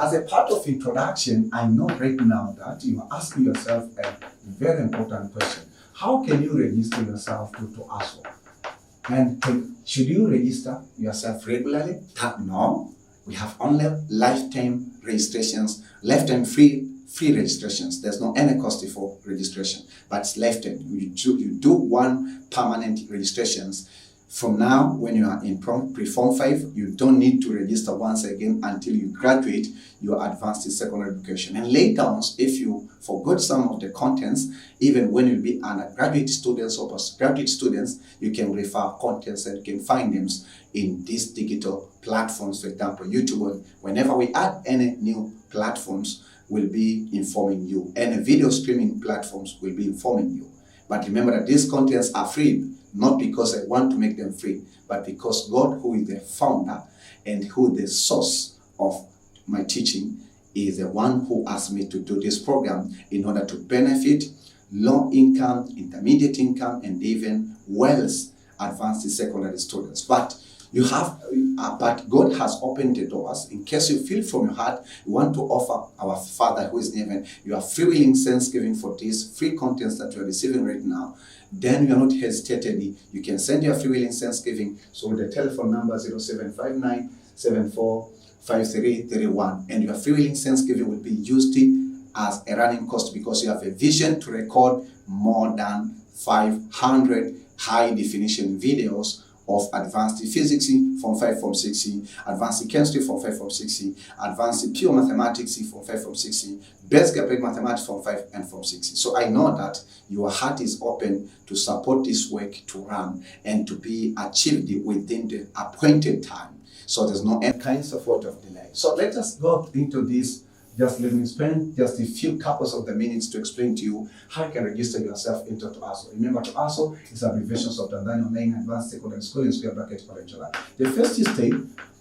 as a part of introduction, I know right now that you are asking yourself a very important question. How can you register yourself to ASO? And should you register yourself regularly? No. We have only lifetime registrations, lifetime free registrations. There's no any cost for registration, but it's lifetime. You do one permanent registrations. From now, when you are in pre-Form 5, you don't need to register once again until you graduate your advanced secondary education. And later on, if you forgot some of the contents, even when you be undergraduate students or postgraduate students, you can refer contents and you can find them in these digital platforms. For example, YouTube. Whenever we add any new platforms, will be informing you. Any video streaming platforms will be informing you. But remember that these contents are free. Not because I want to make them free, but because God, who is the founder and who is the source of my teaching, is the one who asked me to do this program in order to benefit low income, intermediate income, and even wealth advanced secondary students. But but God has opened the doors. In case you feel from your heart, you want to offer our Father who is in heaven, you are freewilling thanksgiving for these free contents that you are receiving right now, then you are not hesitated. You can send your freewilling thanksgiving. So the telephone number 0759 745331, and your freewilling thanksgiving will be used as a running cost because you have a vision to record more than 500 high definition videos of advanced physics from 5 from 6, advanced chemistry from 5 from 6, advanced pure mathematics from 5 from 6, basic applied mathematics from 5 and from 6. So I know that your heart is open to support this work to run and to be achieved within the appointed time. So there's no any kinds of delay. So let us go into this. Just let me spend just a few couples of the minutes to explain to you how you can register yourself into ASO. Remember, ASO is abbreviations of Tanzanian Online Advanced Secondary School in square bracket OLENJOLAI. The first step,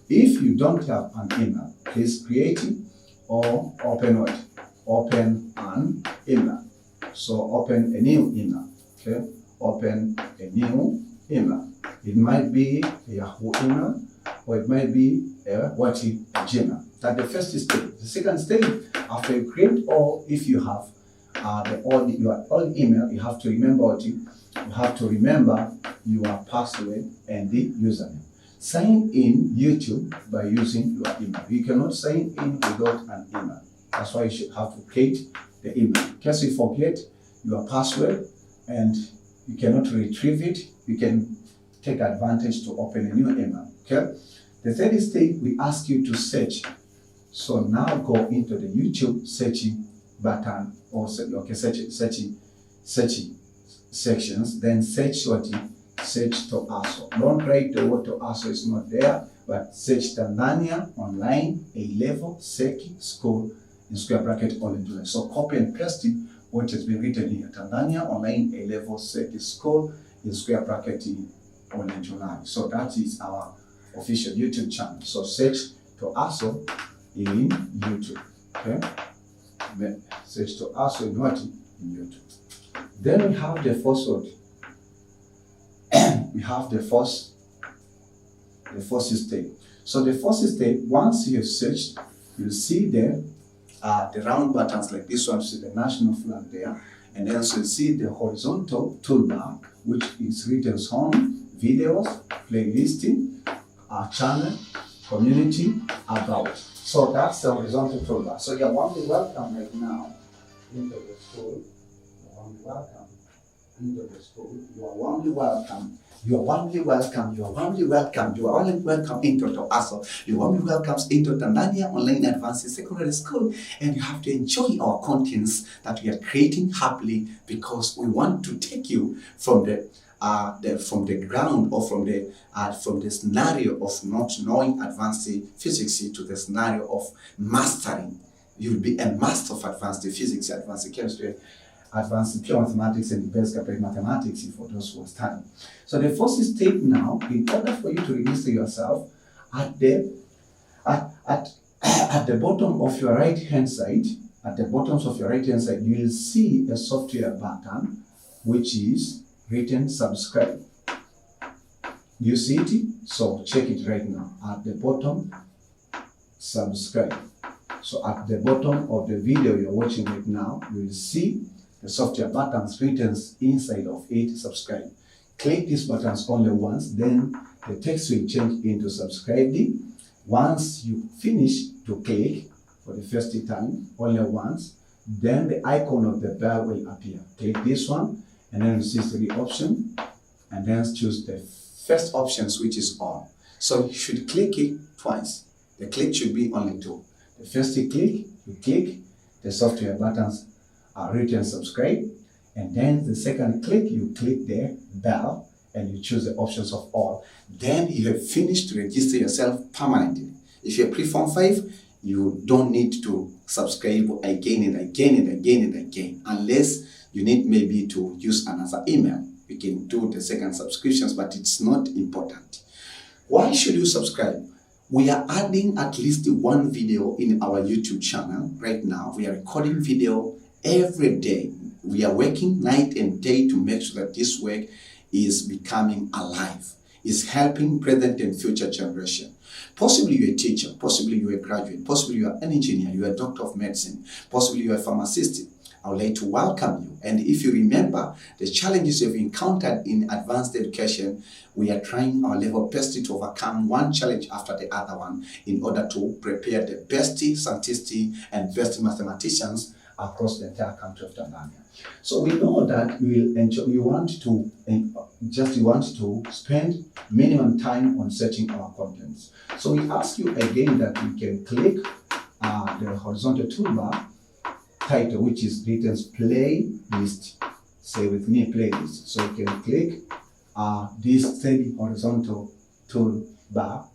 if you don't have an email, please create it or open it. Open an email. So open a new email. Okay? Open a new email. It might be a Yahoo email or it might be a Gmail. That's the first step. The second step, after you create, or if you have your old email, you have to remember your password and the username. Sign in YouTube by using your email. You cannot sign in without an email. That's why you should have to create the email. In case you forget your password and you cannot retrieve it, you can take advantage to open a new email. Okay. The third step, we ask you to search. So now go into the YouTube searching button or searching sections. Then search search to ASO. Don't write the word to ASO, it's not there, but search Tanzania Online A-level Seki School in square bracket OLENJOLAI. So copy and paste it what has been written here. Tanzania Online A-level Seki School in square bracket OLENJOLAI. So that is our official YouTube channel. So search to ASO in YouTube. Okay? Search to ASO in YouTube. Then we have the first word. We have the first step. So the first step, once you have searched, you'll see there the round buttons like this one, see the national flag there, and then so you see the horizontal toolbar, which is written on videos, playlisting, channel, community, about. So that's the horizontal toolbar. So you're warmly welcome right now into the school. You're warmly welcome into the school. You are warmly welcome. You are warmly welcome. You are warmly welcome. You are warmly welcome into ASO. You are warmly welcome into Tanzania Online Advanced Secondary School, and you have to enjoy our contents that we are creating happily because we want to take you from the ground or from the scenario of not knowing advanced physics to the scenario of mastering. You'll be a master of advanced physics, advanced chemistry, advanced pure mathematics, and basic applied mathematics for those who are studying. So the first step now, in order for you to register yourself, at the bottom of your right hand side, you will see a software button which is written subscribe. You see it? So check it right now. At the bottom, subscribe. So at the bottom of the video you're watching right now, you will see the software buttons written inside of it, subscribe. Click these buttons only once, then the text will change into subscribed. Once you finish to click for the first time, only once, then the icon of the bell will appear. Click this one, and then you see 3 options, and then choose the first options, which is on. So you should click it twice. The click should be only 2. The first you click, the software buttons are written subscribe, and then the second click, you click the bell and you choose the options of all. Then you have finished to register yourself permanently. If you're pre-Form 5, you don't need to subscribe again and again and again and again, unless you need maybe to use another email. You can do the second subscriptions, but it's not important. Why should you subscribe? We are adding at least 1 video in our YouTube channel right now. We are recording video every day. We are working night and day to make sure that this work is becoming alive, is helping present and future generation. Possibly you're a teacher, possibly you're a graduate, possibly you're an engineer, you're a doctor of medicine, possibly you're a pharmacist. I would like to welcome you. And if you remember the challenges you've encountered in advanced education, we are trying our level best to overcome one challenge after the other one in order to prepare the best scientists and best mathematicians across the entire country of Tanzania. So we know that you want to spend minimum time on searching our contents. So we ask you again that you can click the horizontal toolbar title, which is written playlist. Say with me, playlist. So you can click this steady horizontal toolbar,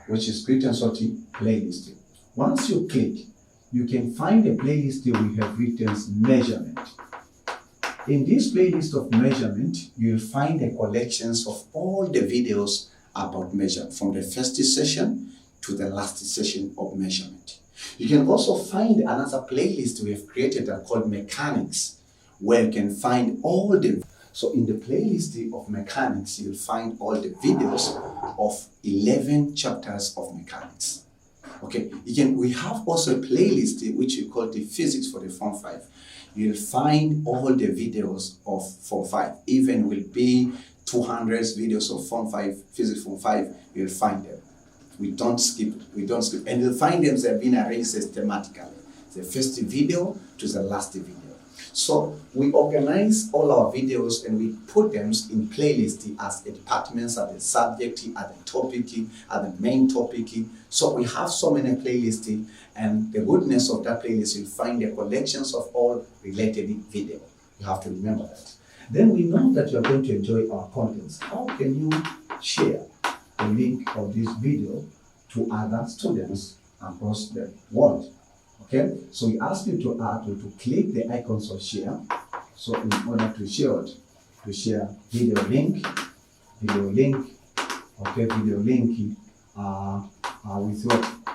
which is written playlist. Once you click, you can find a playlist we have written measurement. In this playlist of measurement, you'll find the collections of all the videos about measurement, from the first session to the last session of measurement. You can also find another playlist we have created called mechanics, where you can find all the. So in the playlist of mechanics, you'll find all the videos of 11 chapters of mechanics. Okay, we have also a playlist which we call the physics for the Form 5. You'll find all the videos of Form 5. Even will be 200 videos of Form 5, physics Form 5, you'll find them. We don't skip. And you'll find them, they've been arranged systematically. The first video to the last video. So we organize all our videos and we put them in playlists as a departments, as a subject, as a topic, as the main topic. So we have so many playlists, and the goodness of that playlist, you'll find the collections of all related video. You have to remember that. Then we know that you're going to enjoy our contents. How can you share the link of this video to other students across the world? Okay, so we ask you to click the icons of share. So in order to share video link, okay, video link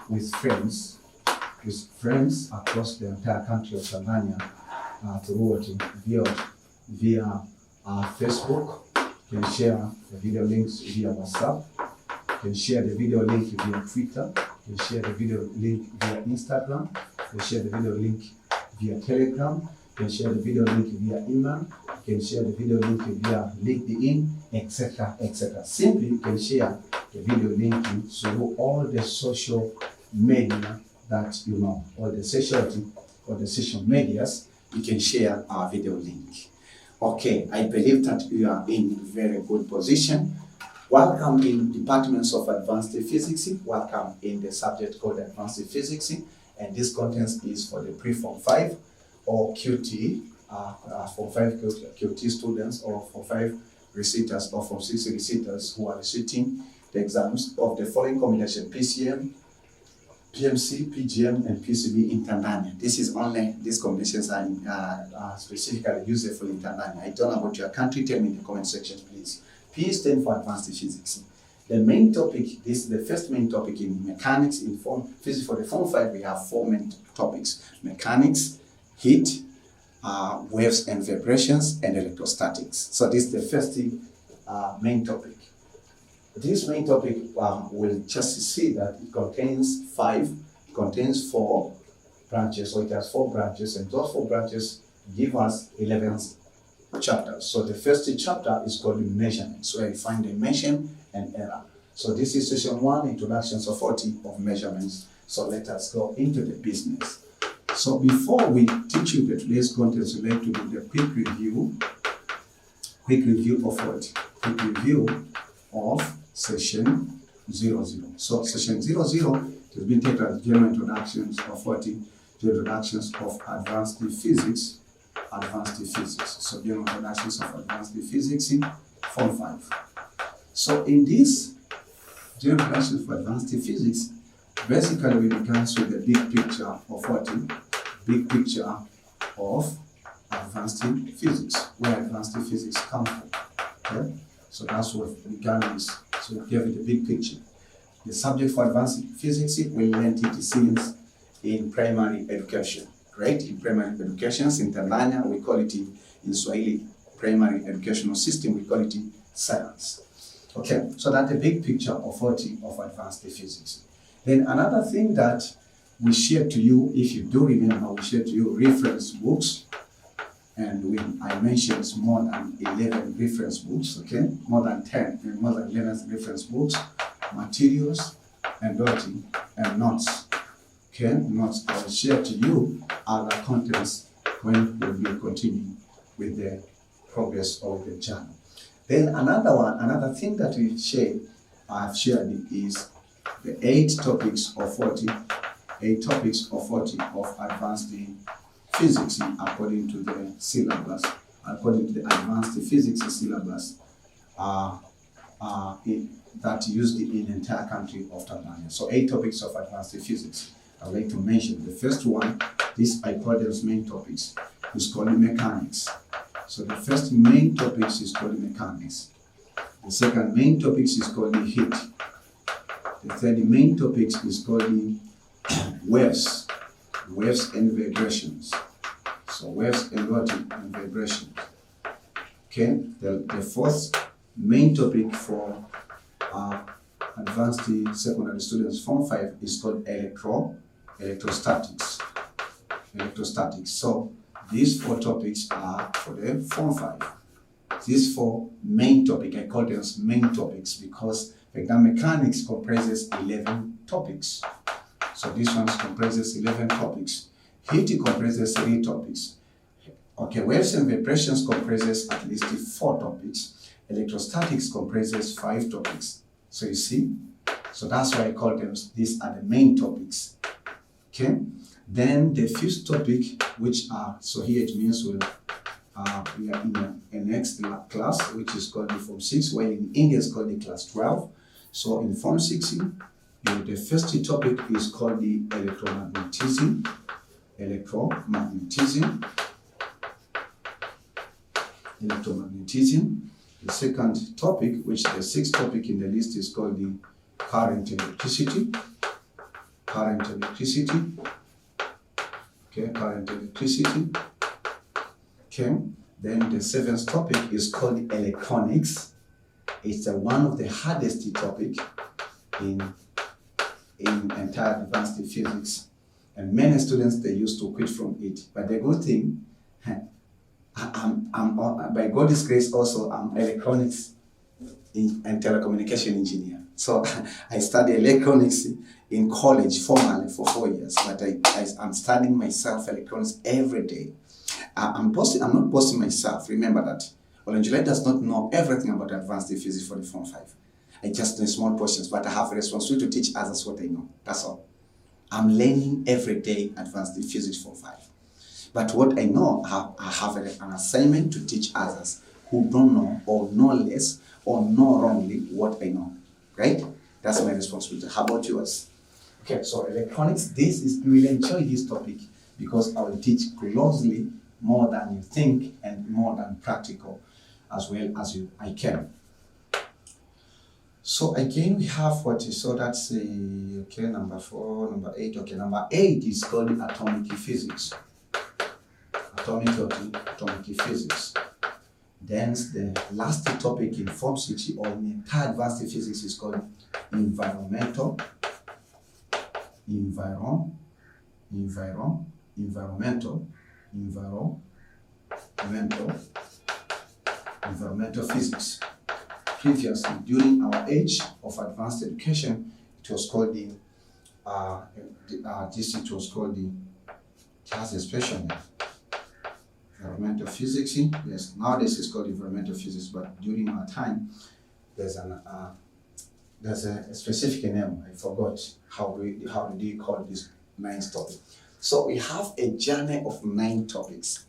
with friends across the entire country of Tanzania via Facebook. You can share the video links via WhatsApp. You can share the video link via Twitter. You can share the video link via Instagram. You can share the video link via Telegram. You can share the video link via email. You can share the video link via LinkedIn, etc., etc. Simply, you can share the video link through all the social media that you know, all the social medias. You can share our video link. Okay, I believe that you are in very good position. Welcome in departments of advanced physics. Welcome in the subject called advanced physics. And this content is for the pre-Form 5 or QT, Form 5 QT students, or Form 5 reciters, or Form 6 reciters who are receiving the exams of the following combination: PCM, PMC, PGM, and PCB in Tanzania. These combinations are specifically useful in Tanzania. I don't know about your country. Tell me in the comment section, please. P stands for advanced physics. The main topic, this is the first main topic in mechanics. In physics for the Form 5, we have 4 main topics: mechanics, heat, waves and vibrations, and electrostatics. So this is the first main topic. This main topic will just see that it contains 5 contains 4 branches, so it has 4 branches, and those 4 branches give us 11 chapters. So the first chapter is called measurements, where you find dimension and error. So this is session 1, introductions of 40 of measurements. So let us go into the business. So before we teach you the today's content, we'd like to do the quick review of what? Quick review of session 00. So session 00 has been taken as general introductions of 40 to introductions of advanced physics. So general introductions of advanced physics in Form 5. So in this general introduction for advanced physics, basically we begin with the big picture of 40, big picture of advanced physics, where advanced physics come from. Okay? So that's what we began with. So we gave it a big picture. The subject for advanced physics, we learned it since in primary education. Right? In primary education, in Tanzania, we call it in Swahili, primary educational system, we call it science. Okay, so that's a big picture of 40 of advanced physics. Then another thing that we shared to you, if you do remember, we shared to you reference books, and I mentioned more than 11 reference books, okay? More than 11 reference books, materials, and notes. Okay, notes I will share to you other contents when we will continue with the progress of the journal. Then another thing that I have shared is the 8 topics of 40 of advanced physics according to the syllabus, according to the advanced physics syllabus that used in the entire country of Tanzania. So 8 topics of advanced physics. I'd like to mention the first one, this I call those main topics, is called mechanics. So the first main topic is called mechanics. The second main topic is called heat. The third main topic is called waves and vibrations. So waves and vibrations. Okay, the fourth main topic for advanced secondary students Form 5 is called electrostatics. So these 4 topics are for the Form 5. These 4 main topics, I call them main topics because mechanics comprises 11 topics. So this one comprises 11 topics. Heat comprises 3 topics. Okay, waves and vibrations comprises at least 4 topics. Electrostatics comprises 5 topics. So you see, so that's why I call them, these are the main topics. Okay, then the fifth topic, which are, so here it means we are in a next class, which is called the Form 6, while in India it's called the Class 12. So in Form 6, the first topic is called the electromagnetism. The second topic, which the 6th topic in the list, is called the current electricity. Okay, current electricity. Okay, then the 7th topic is called electronics. It's one of the hardest topic in entire advanced physics, and many students, they used to quit from it. But the good thing, I'm by God's grace also, I'm electronics and telecommunication engineer. So I studied electronics in college formally for 4 years, but I'm studying myself electronics every day. I'm not boasting myself. Remember that OLENJOLAI does not know everything about advanced physics for the Form 5. I just know small portions, but I have a responsibility to teach others what I know. That's all. I'm learning every day advanced physics Form 5. But what I know, I have an assignment to teach others who don't know or know less or know wrongly what I know. Right? That's my responsibility. How about yours? Okay, so electronics, you will enjoy this topic because I will teach closely more than you think and more than practical as well as I can. So again, we have so that's okay, number 4, number 8. Okay, number 8 is called atomic physics. Atomic physics. Then the last topic in Form 6 or in entire advanced physics is called environmental environmental physics. Previously, during our age of advanced education, it was called it has a special name. Environmental physics. Yes, nowadays it's called environmental physics, but during our time, there's a specific name. I forgot how do you call this 9th topic. So we have a journey of 9 topics.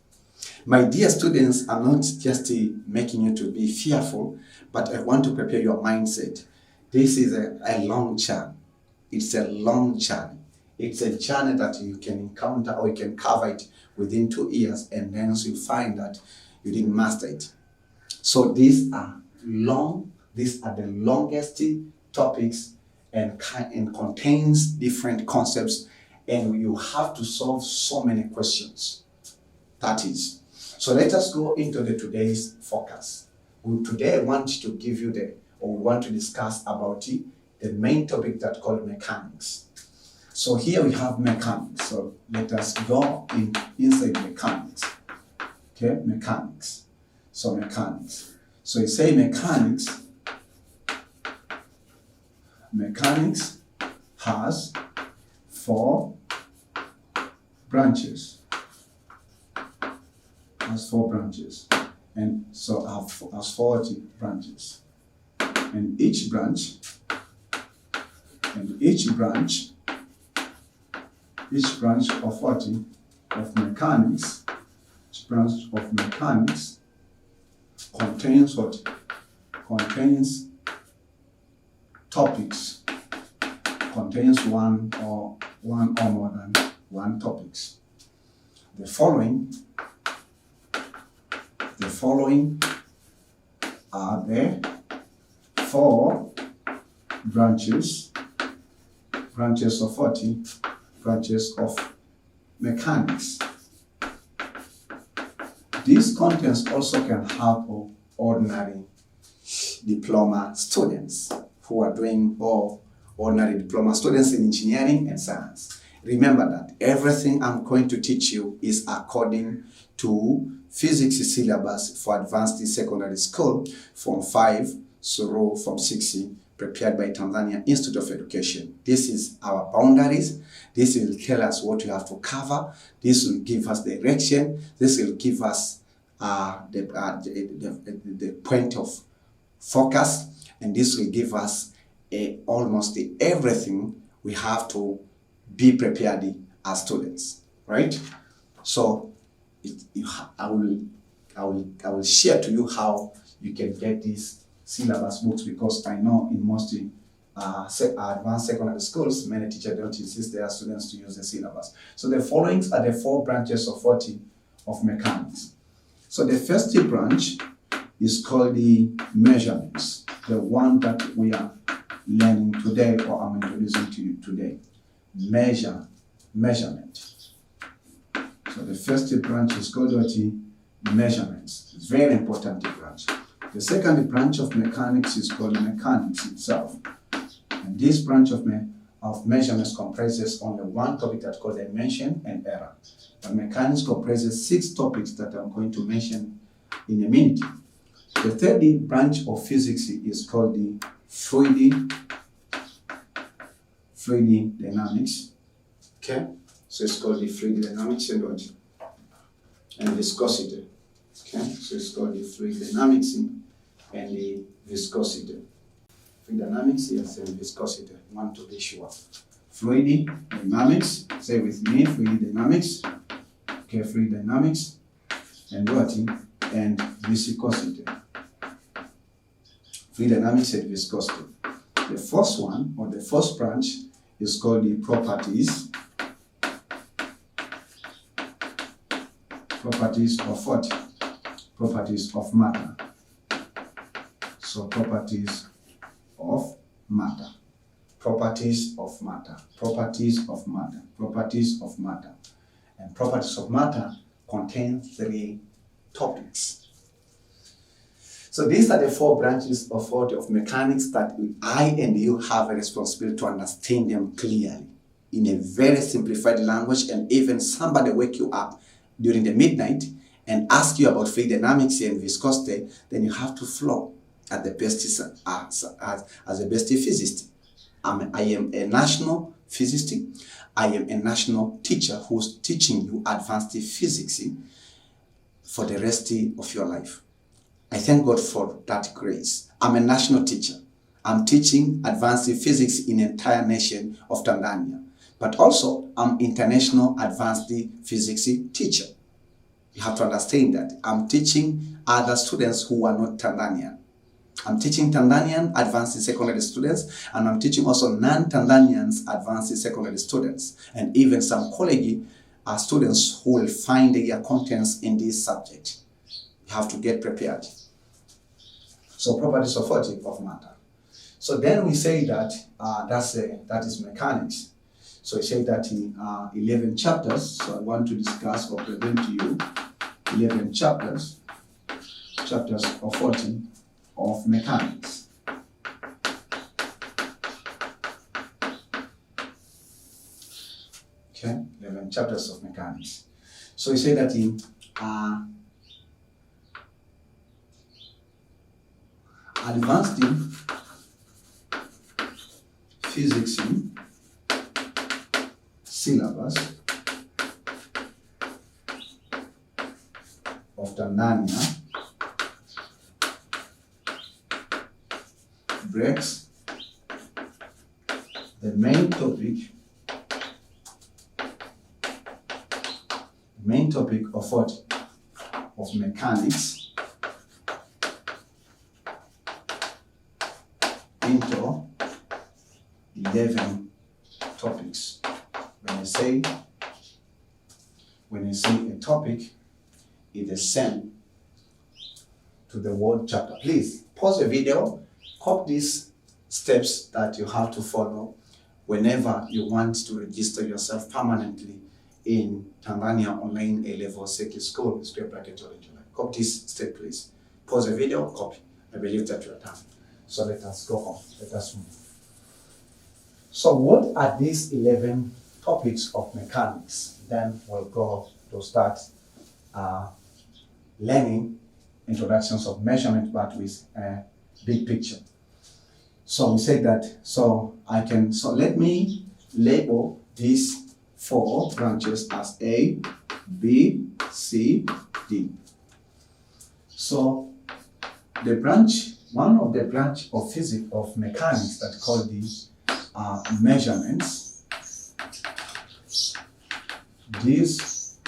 My dear students, I'm not just making you to be fearful, but I want to prepare your mindset. This is a long journey. It's a long journey. It's a journey that you can encounter, or you can cover it within 2 years, and then you find that you didn't master it. So these are long. These are the longest topics and contains different concepts, and you have to solve so many questions. That is. So let us go into today's focus. Today I want to give you we want to discuss about the main topic that called mechanics. So here we have mechanics. So let us go inside mechanics. Okay, mechanics. So mechanics. So you say mechanics. Mechanics has 4 branches. Has 4 branches, and so has 40 branches. And each branch of 40 of mechanics, each branch of mechanics contains what? Contains topics. Contains one or more than 1 topics. The following are the 4 branches of 40 branches of mechanics. These contents also can help ordinary diploma students who are doing, or ordinary diploma students in engineering and science. Remember that everything I'm going to teach you is according to physics syllabus for advanced secondary school from 5 through from 6, prepared by Tanzania Institute of Education. This is our boundaries. This will tell us what we have to cover. This will give us direction. This will give us the point of focus, and this will give us almost everything we have to be prepared as students, right? So I will share to you how you can get these syllabus books, because I know in most advanced secondary schools, many teachers don't insist their students to use the syllabus. So the following are the 4 branches of 40 of mechanics. So the first branch is called the measurements, the one that we are learning today, or I'm introducing to you today. Measurement. So the first branch is called measurements. It's a very important branch. The second branch of mechanics is called mechanics itself. And this branch of measurements comprises only 1 topic that's called dimension and error. But mechanics comprises 6 topics that I'm going to mention in a minute. The third branch of physics is called the fluid dynamics. Okay? So it's called the fluid dynamics and viscosity. Okay? So it's called the fluid dynamics and the viscosity. Fluid dynamics, yes, and viscosity. I want to be sure. Fluid dynamics, say with me, fluid dynamics. Okay, fluid dynamics and what? And viscosity. Fluid dynamics and viscosity. The first one, or the first branch, is called the properties. Properties of what? Properties of matter. So properties of matter. Properties of matter. Properties of matter. Properties of matter. And properties of matter contain 3 topics. So these are the 4 branches of mechanics that I and you have a responsibility to understand them clearly. in a very simplified language, and even somebody wake you up during the midnight and ask you about fluid dynamics and viscosity, then you have to flow at the best as a best physicist. I am a national physicist. I am a national teacher who's teaching you advanced physics for the rest of your life. I thank God for that grace. I'm a national teacher. I'm teaching advanced physics in the entire nation of Tanzania. But also, I'm international advanced physics teacher. You have to understand that. I'm teaching other students who are not Tanzanian. I'm teaching Tanzanian advanced secondary students, and I'm teaching also non-Tanzanians advanced secondary students, and even some college students who will find their contents in this subject. You have to get prepared. So properties of matter. So then we say that that is mechanics. So I say that in 11 chapters. So I want to discuss or present to you 11 chapters of 40 of mechanics. Okay, 11 chapters of mechanics. So we say that in advanced physics syllabus of Tanzania breaks the main topic of what? Of mechanics into 11 topics. When I say a topic, it is same to the word chapter. Please pause the video, copy these steps that you have to follow whenever you want to register yourself permanently in Tanzania Online A-level Circuit School, square bracket OLENJOLAI. Copy this step, please. Pause the video, copy. I believe that you are done. So let us go on. Let us move. So what are these 11 topics of mechanics? Then we'll go to start learning introductions of measurement, but with a big picture. So we say that, so let me label these 4 branches as A, B, C, D. So one of the branch of physics of mechanics that called these measurements. This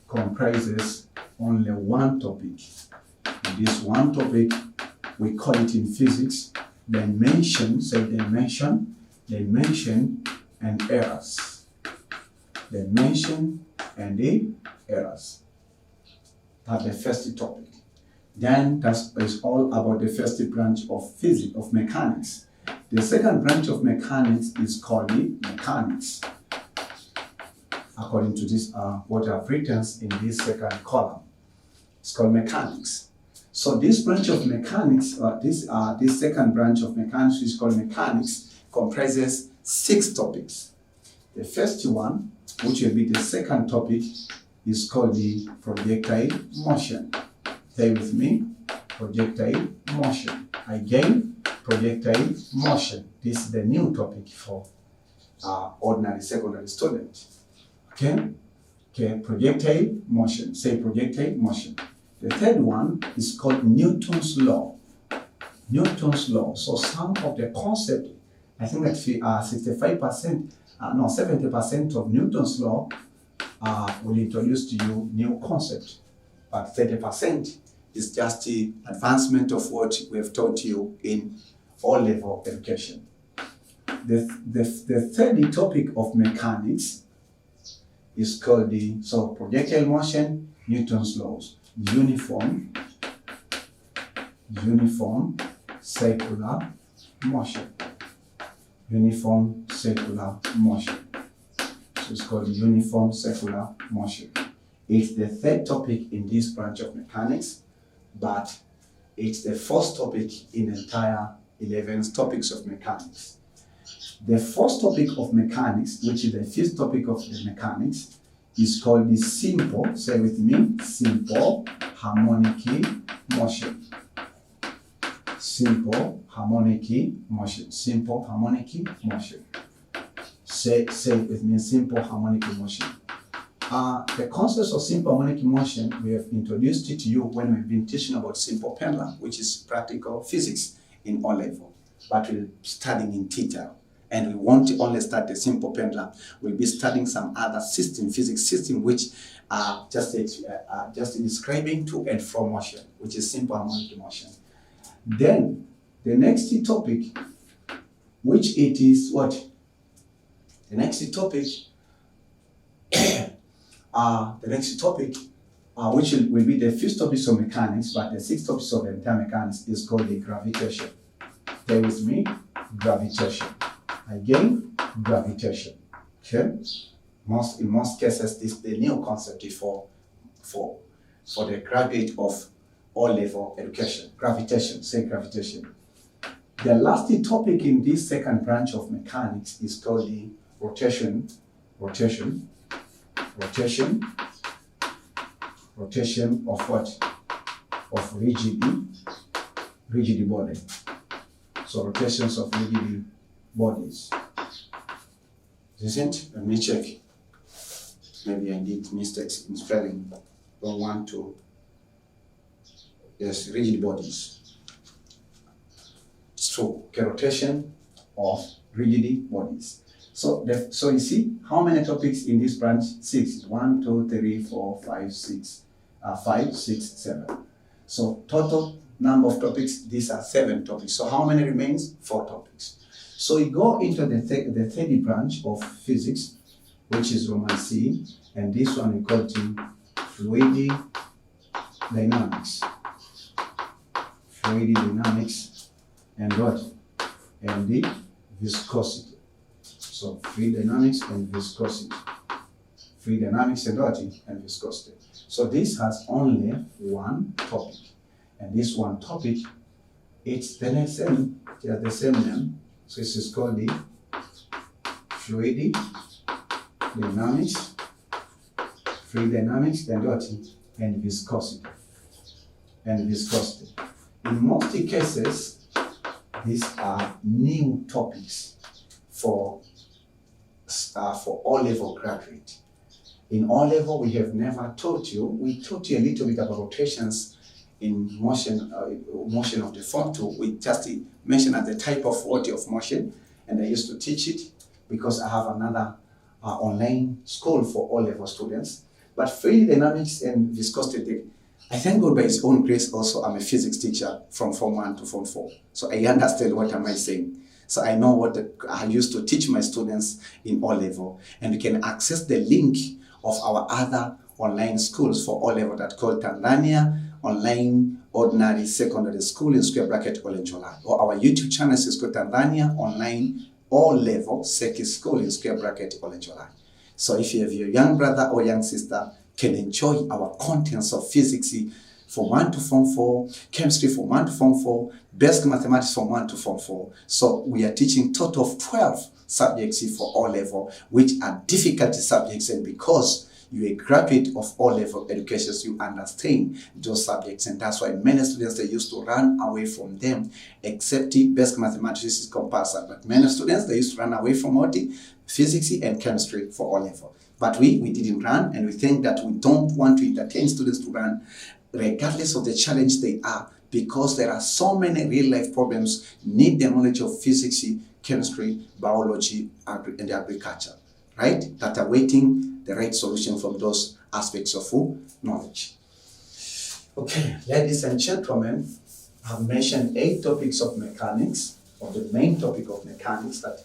comprises only one topic. And this one topic, we call it in physics dimension, dimension and errors. Dimension and the errors. That's the first topic. Then that is all about the first branch of physics, of mechanics. The second branch of mechanics is called the mechanics. According to this, what I've written in this second column, it's called mechanics. So this branch of mechanics, this second branch of mechanics, which is called mechanics, comprises 6 topics. The first one, which will be the second topic, is called the projectile motion. Stay with me, projectile motion. Again, projectile motion. This is the new topic for ordinary secondary student. Okay, projectile motion. Say projectile motion. The third one is called Newton's law. Newton's law. So some of the concept, I think that 70% of Newton's law will introduce to you new concept, but 30% is just the advancement of what we have taught you in O-level education. The third topic of mechanics is called projectile motion, Newton's laws, uniform circular motion. Uniform circular motion. So it's called uniform circular motion. It's the third topic in this branch of mechanics, but it's the first topic in the entire 11 topics of mechanics. The first topic of mechanics, which is the fifth topic of the mechanics, is called the simple, say with me, simple harmonic motion. Simple harmonic motion. Simple harmonic motion. Say it with me, simple harmonic motion. The concepts of simple harmonic motion, we have introduced it to you when we've been teaching about simple pendulum, which is practical physics in O-level, but we're studying in detail. And we want to only start the simple pendulum. We'll be studying some other physics system, which are just describing to and from motion, which is simple harmonic motion. Then the next topic, which it is what? The next topic, which will be the fifth topic of mechanics, but the sixth topic of the entire mechanics is called the gravitation. Stay with me, gravitation. Again, gravitation. Okay. In most cases, this is the new concept for the graduate of O-level education. Gravitation. Say gravitation. The last topic in this second branch of mechanics is called the rotation of what? Of rigid body. So rotations of rigid bodies. Isn't? Let me check. Maybe I did mistakes in spelling. Don't want to. Yes, rigid bodies. So, rotation of rigid bodies. So you see how many topics in this branch? 6. 1, 2, 3, 4, 5, 6. 5, 6, 7. So total number of topics, these are 7 topics. So how many remains? 4 topics. So you go into the third branch of physics, which is Roman C, and this one we call it fluid dynamics. Fluid dynamics and what? And the viscosity. So fluid dynamics and viscosity. Fluid dynamics and what? And viscosity. So this has only one topic. And this one topic, it's the same name. So this is called the fluid dynamics, and what? And viscosity. And viscosity. In most cases, these are new topics for O-level graduate. In O-level, we have never taught you. We taught you a little bit about rotations in motion of the form 2. We just mentioned as the type of motion, and I used to teach it because I have another online school for O-level students. But fluid dynamics and viscosity, I thank God by His own grace also I'm a physics teacher from Form 1 to Form 4. So I understand what am I saying. So I know what I used to teach my students in O-level, and you can access the link of our other online schools for O-level that called Tanzania Online Ordinary Secondary School in square bracket OLENJOLAI, or our YouTube channel is called Tanzania Online O-level Seki School in square bracket OLENJOLAI. So if you have your young brother or young sister can enjoy our contents of physics from 1 to Form 4, chemistry from 1 to Form 4, basic mathematics from 1 to Form 4. So we are teaching total of 12 subjects for O-level, which are difficult subjects, and because you're a graduate of O-level education, you understand those subjects, and that's why many students, they used to run away from them, except basic mathematics is compulsory. But many students, they used to run away from what? Physics and chemistry for O-level. But we didn't run, and we think that we don't want to entertain students to run, regardless of the challenge they are, because there are so many real-life problems need the knowledge of physics, chemistry, biology, and agriculture, right? That are waiting the right solution from those aspects of knowledge. Okay, ladies and gentlemen, I've mentioned 8 topics of mechanics, or the main topic of mechanics. That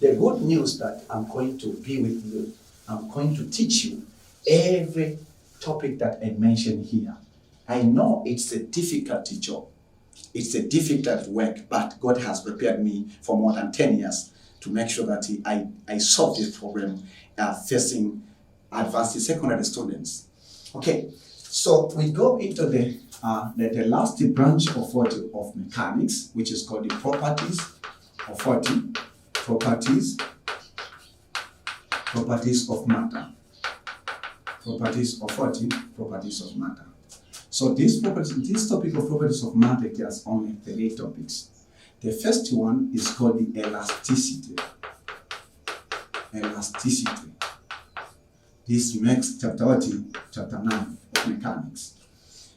the good news that I'm going to be with you, I'm going to teach you every topic that I mentioned here. I know it's a difficult job. It's a difficult work, but God has prepared me for more than 10 years to make sure that I solve this problem facing advanced secondary students. Okay, so we go into the last branch of mechanics, which is called the properties of properties of matter. Properties of what? Properties of matter. So this topic of properties of matter has only 3 topics. The first one is called the elasticity. Elasticity. This makes chapter 9 of mechanics.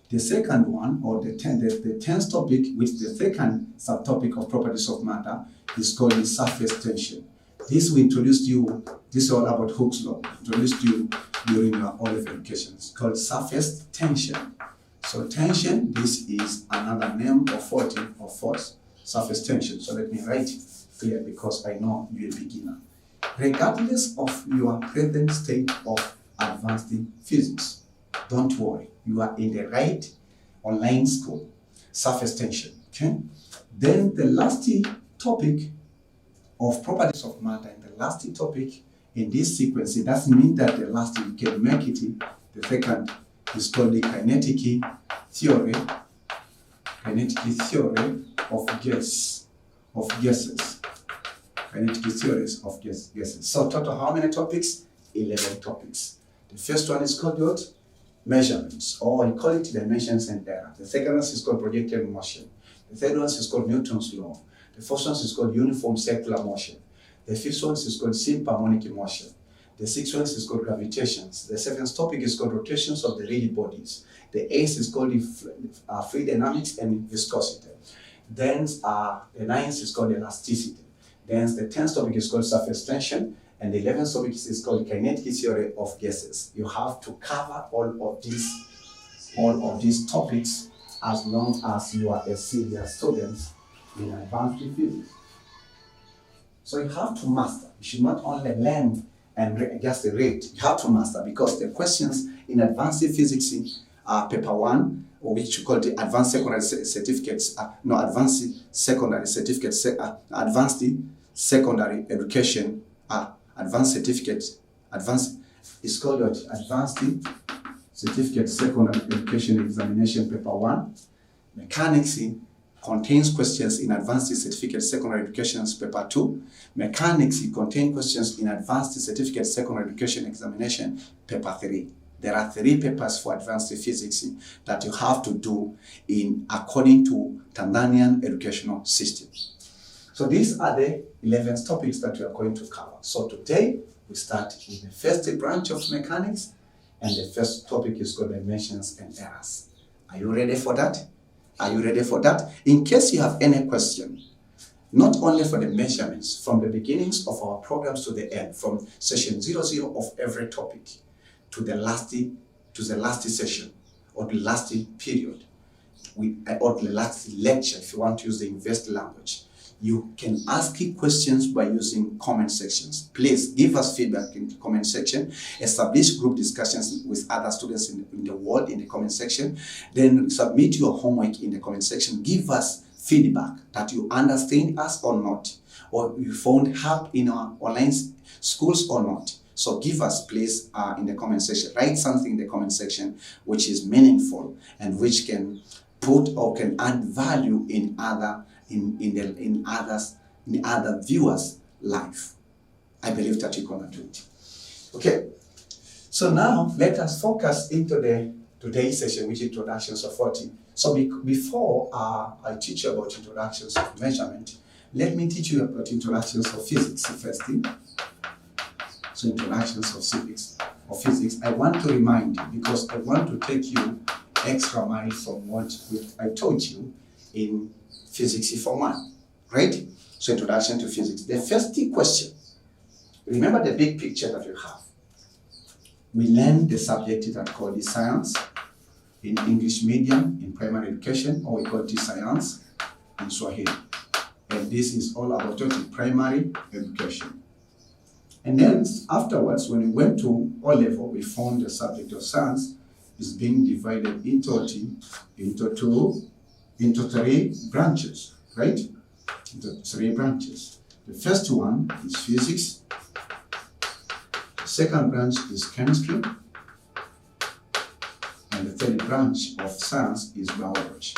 The second one, or the 10th topic, which is the second subtopic of properties of matter, is called the surface tension. This we introduced you, this is all about Hooke's law, introduced you during your O-level education. It's called surface tension. So tension, this is another name of what? Of force, surface tension. So let me write here because I know you're a beginner. Regardless of your present state of advanced physics, don't worry, you are in the right online school. Surface tension, okay? Then the last topic of properties of matter, and the last topic in this sequence, it doesn't mean that the last you can make it. The second is called the kinetic theory of gases. Kinetic theories of gases. So total how many topics? 11 topics. The first one is called what? Measurements, or you call it dimensions and error. The second one is called projectile motion. The third one is called Newton's law. The fourth one is called uniform circular motion. The fifth one is called simple harmonic motion. The sixth one is called gravitation. The seventh topic is called rotations of the rigid bodies. The eighth is called fluid dynamics and viscosity. Then the ninth is called elasticity. Then the 10th topic is called surface tension, and the 11th topic is called kinetic theory of gases. You have to cover all of these topics as long as you are a serious student in advanced physics. So you have to master. You should not only learn and just read. You have to master, because the questions in advanced physics are paper 1, or which you call the advanced secondary certificates, advanced secondary certificates, advanced secondary education, advanced certificate, it's called what? Advanced certificate secondary education examination paper 1. Mechanics contains questions in advanced certificate secondary education paper 2. Mechanics contains questions in advanced certificate secondary education examination paper 3. There are 3 papers for advanced physics that you have to do according to Tanzanian educational system. So these are the 11 topics that we are going to cover. So today we start with the first branch of mechanics, and the first topic is called dimensions and errors. Are you ready for that? Are you ready for that? In case you have any question, not only for the measurements, from the beginnings of our programs to the end, from session 00 of every topic to the last session, or the last period, or the last lecture, if you want to use the university language, you can ask questions by using comment sections. Please give us feedback in the comment section. Establish group discussions with other students in the world in the comment section. Then submit your homework in the comment section. Give us feedback that you understand us or not, or you found help in our online schools or not. So give us, please, in the comment section. Write something in the comment section which is meaningful and which can put or can add value in other viewers' life. I believe that you're gonna do it. Okay. So now let us focus into today's session, which is introductions of 40. So before I teach you about introductions of measurement, let me teach you about introductions of physics first thing. So introductions of physics. I want to remind you, because I want to take you extra mile from what I taught you in physics for 1, right? So introduction to physics. The first question, remember the big picture that you have. We learn the subject that called the science in English medium, in primary education, or we call it science in Swahili. And this is all about primary education. And then afterwards, when we went to O-level, we found the subject of science is being divided into 3 branches, right? Into 3 branches. The first one is physics. The second branch is chemistry. And the third branch of science is biology.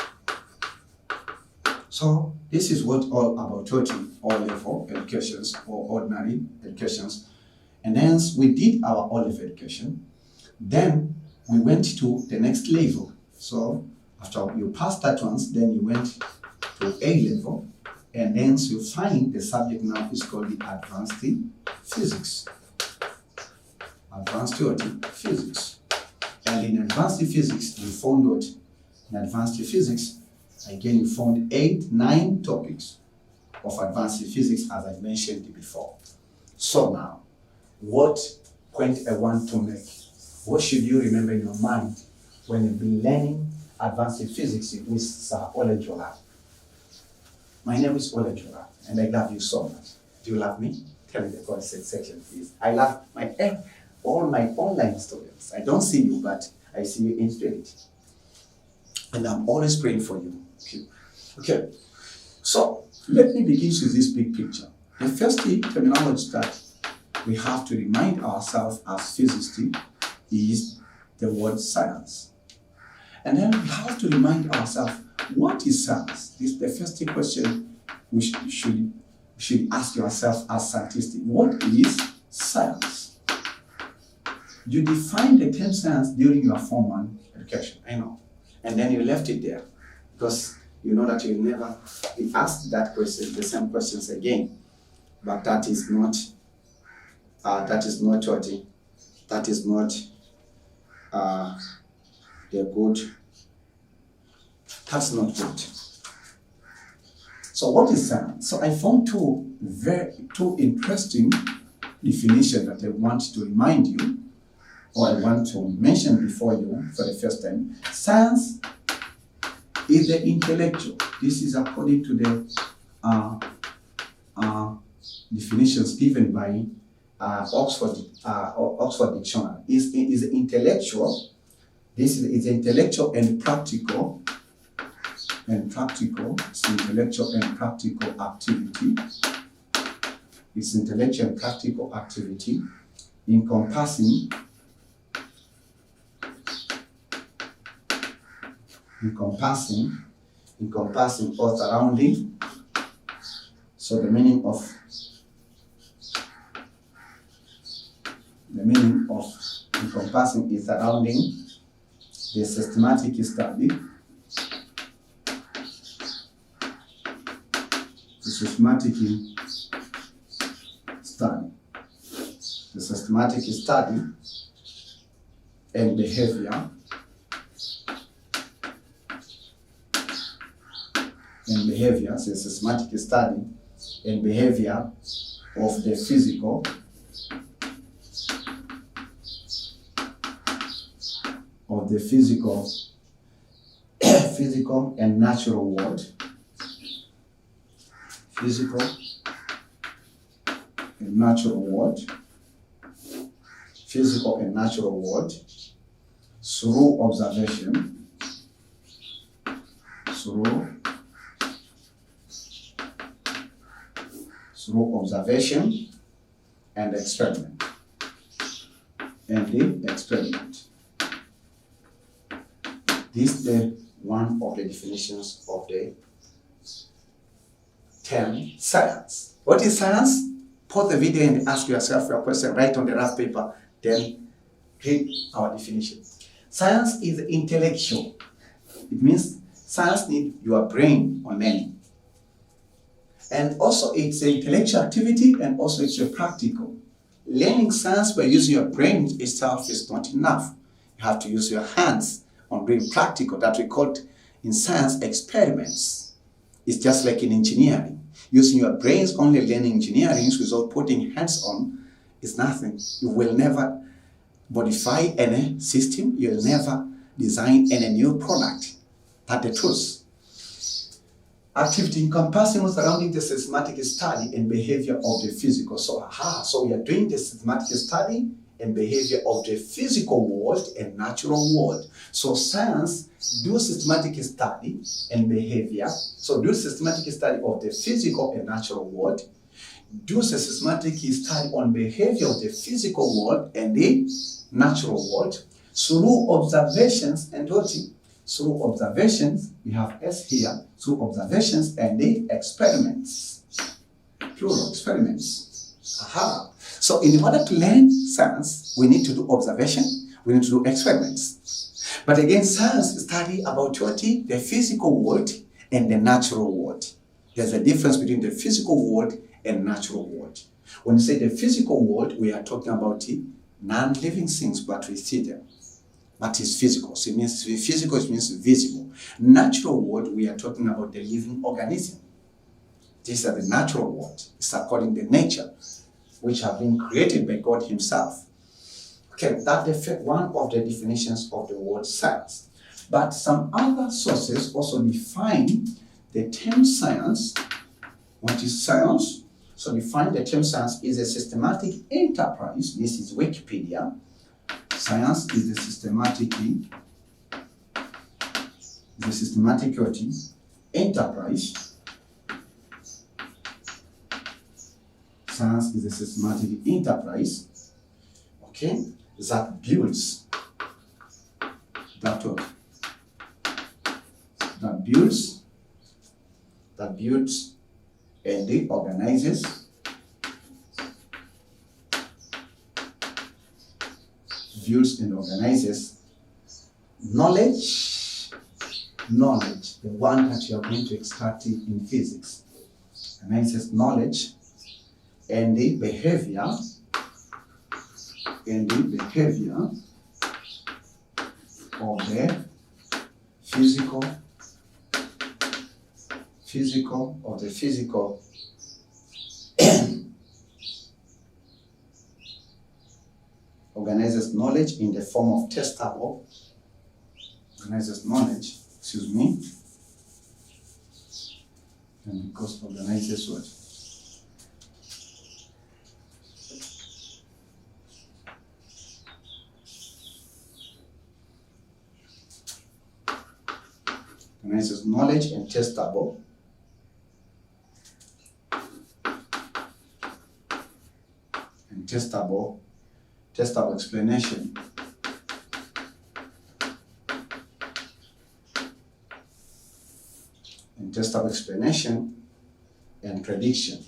So this is what all about O-level educations or ordinary educations. And hence we did our O-level education. Then we went to the next level. So after you passed that once, then you went to A-level, and hence you find the subject now is called the advanced physics. Advanced physics. And in advanced physics, you found what? In advanced physics, again, you found 9 topics of advanced physics, as I mentioned before. So now, what point I want to make? What should you remember in your mind when you've been learning advanced physics with Sir Olenjolaim? My name is Olenjolaim, and I love you so much. Do you love me? Tell me in the comment section, please. I love all my online students. I don't see you, but I see you in spirit. And I'm always praying for you. Okay. So let me begin with this big picture. The first terminology that we have to remind ourselves as physicists is the word science. And then we have to remind ourselves, what is science? This is the first question we should ask yourself as scientists. What is science? You defined the term science during your Form 1 education, I know. And then you left it there because you know that you'll never be asked that question, the same questions again. But that is not that's not good. So what is science? So I found two interesting definitions that I want to remind you, or I want to mention before you for the first time. Science is the intellectual. This is according to the definitions given by Oxford Dictionary. Is intellectual. This is intellectual and practical. It's intellectual and practical activity. It's intellectual and practical activity encompassing or surrounding. So the meaning of encompassing is surrounding the systematic study. The systematic study and behavior the systematic study and behavior of the physical and natural world. Physical and natural world through observation and experiment. This is one of the definitions of the term science. What is science? Pause the video and ask yourself your question, write on the rough paper, then read our definition. Science is intellectual. It means science needs your brain on learning. And also it's an intellectual activity, and also it's a practical. Learning science by using your brain itself is not enough. You have to use your hands on being practical, that we call in science experiments. It's just like in engineering. Using your brains only learning engineering without putting hands on is nothing. You will never modify any system. You'll never design any new product. That's the truth. Activity encompassing surrounding the systematic study and behavior of the physical. So we are doing the systematic study and behavior of the physical world and natural world. So science do systematic study and behavior. So do systematic study of the physical and natural world. Do systematic study on behavior of the physical world and the natural world through observations and through observations, we have S here, through observations and the experiments. Plural, experiments. Aha. So in order to learn science, we need to do observation, we need to do experiments. But again, science study about what? The physical world and the natural world. There's a difference between the physical world and natural world. When you say the physical world, we are talking about non-living things, but we see them. But it's physical. So it means physical, it means visible. Natural world, we are talking about the living organism. These are the natural world. It's according to nature, which have been created by God himself. Okay, that's one of the definitions of the word science. But some other sources also define the term science. What is science? So define the term science is a systematic enterprise. This is Wikipedia. Science is a systematic enterprise. Science is a systematic enterprise, okay, that builds, and it organizes, knowledge, the one that you are going to extract in physics, organizes knowledge and the behavior of the physical organizes knowledge in the form of testable, and because organizes what? Organizes knowledge and testable. And testable explanation. And testable explanation and prediction.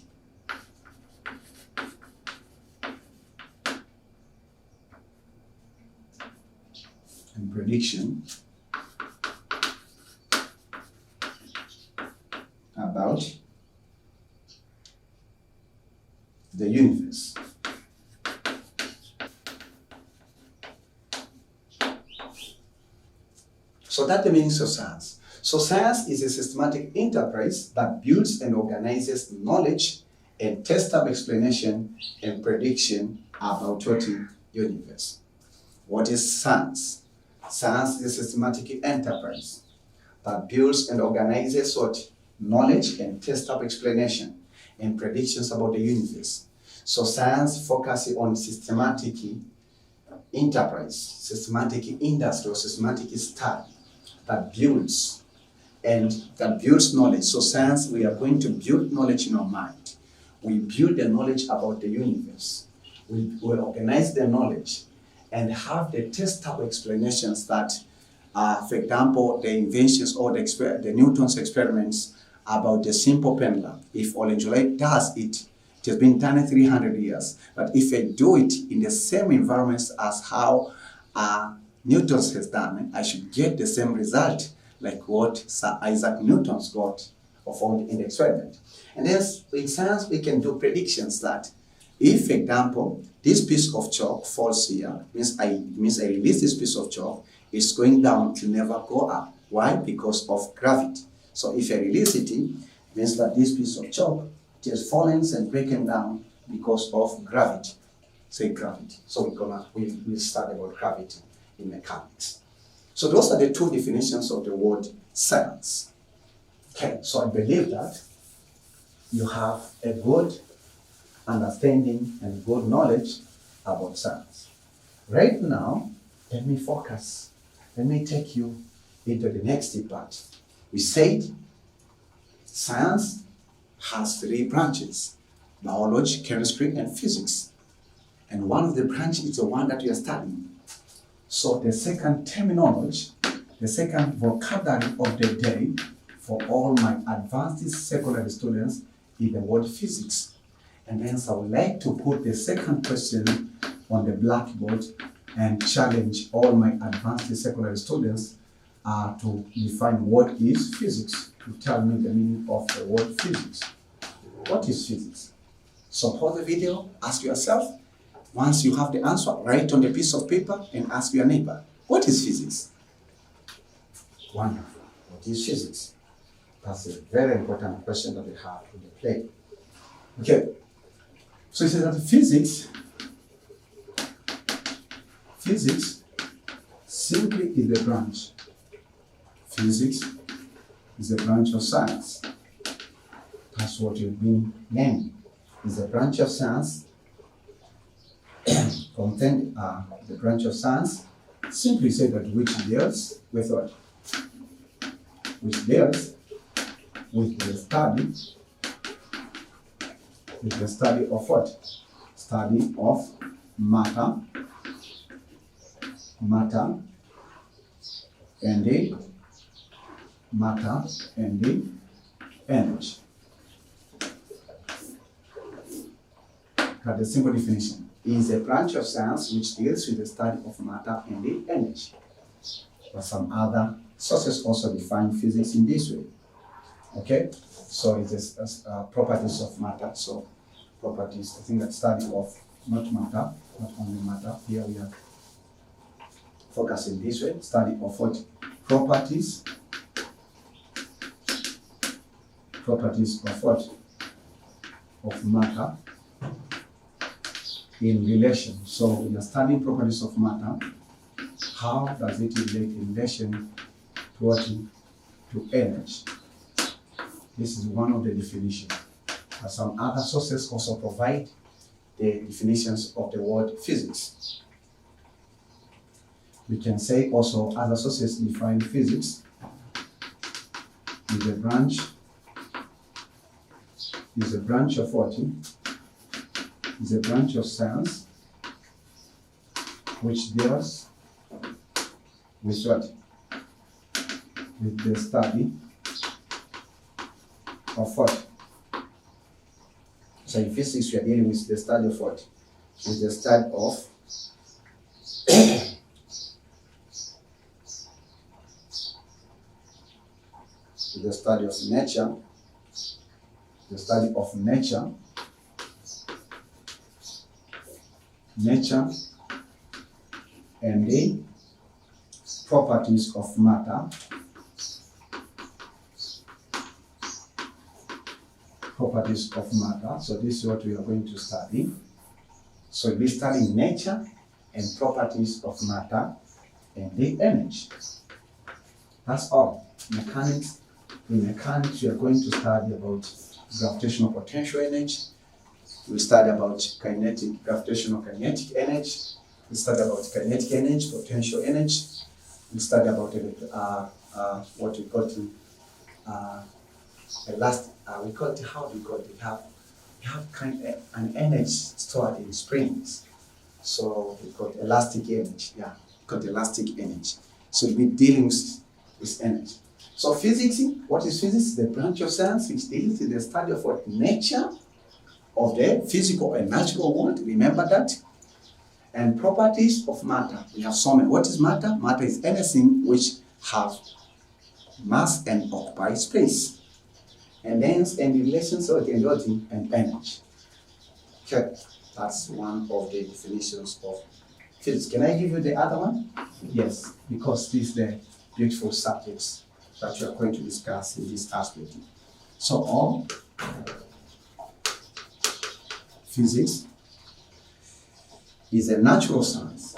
And prediction about the universe. So that's the meaning of science. So science is a systematic enterprise that builds and organizes knowledge and testable explanation and prediction about the universe. What is science? Science is a systematic enterprise that builds and organizes knowledge and testable explanation and predictions about the universe. So science focuses on systematic enterprise, systematic industry, or systematic study that builds knowledge. So science, we are going to build knowledge in our mind. We build the knowledge about the universe. We will organize the knowledge and have the testable explanations that, for example, the inventions or the Newton's experiments about the simple pendulum. If OLENJOLAI does it, it has been done in 300 years. But if I do it in the same environments as how Newton's has done, I should get the same result like what Sir Isaac Newton's got or found in the experiment. And then in science, we can do predictions that if, for example, this piece of chalk falls here, means I release this piece of chalk, it's going down to never go up. Why? Because of gravity. So if I release it, it means that this piece of chalk is fallen and breaking down because of gravity. Say gravity. So we'll start about gravity in mechanics. So those are the two definitions of the word science. Okay, so I believe that you have a good understanding and good knowledge about science. Right now, let me focus. Let me take you into the next part. We said science has three branches: biology, chemistry, and physics. And one of the branches is the one that we are studying. So the second terminology The second vocabulary of the day for all my advanced secondary students is the word physics. And hence I would like to put the second question on the blackboard and challenge all my advanced secondary students to define what is physics, to tell me the meaning of the word physics. What is physics? So pause the video, ask yourself. Once you have the answer, write on the piece of paper and ask your neighbor, what is physics? Wonderful. What is physics? That's a very important question that we have in the play. Okay. So it says that physics simply is the branch. Physics is a branch of science. That's what you've been named. It's a branch of science. Content the branch of science simply say that which deals with what? Which deals with the study of what? Study of matter and the energy. That's the simple definition. It is a branch of science which deals with the study of matter and the energy. But some other sources also define physics in this way. Okay? So it is properties of matter. So properties, I think that study of not matter, not only matter. Here we are focusing this way. Study of what? Properties of what? Of matter in relation. So we are studying properties of matter. How does it relate in relation to what? To energy. This is one of the definitions. Some other sources also provide the definitions of the word physics. We can say also other sources define physics is a branch of what? Is a branch of science which deals with what? With the study of what? So in physics we are dealing with the study of what? With the study of the study of nature, and the properties of matter, So this is what we are going to study. So we'll be studying nature and properties of matter and the energy. That's all. Mechanics. In mechanics, we are going to study about gravitational potential energy. We study about gravitational kinetic energy. We study about kinetic energy, potential energy. We study about what we call elastic. We call it, how do we call it? We have kind of an energy stored in springs. So we call it elastic energy. Yeah, we call it elastic energy. So we'll be dealing with energy. So physics, what is physics? The branch of science which deals with the study of what? Nature of the physical and natural world. Remember that. And properties of matter. We have so many. What is matter? Matter is anything which have mass and occupy space. And then in relations of energy and energy. Okay, that's one of the definitions of physics. Can I give you the other one? Yes, because these are the beautiful subjects that you are going to discuss in this aspect. So all physics is a natural science.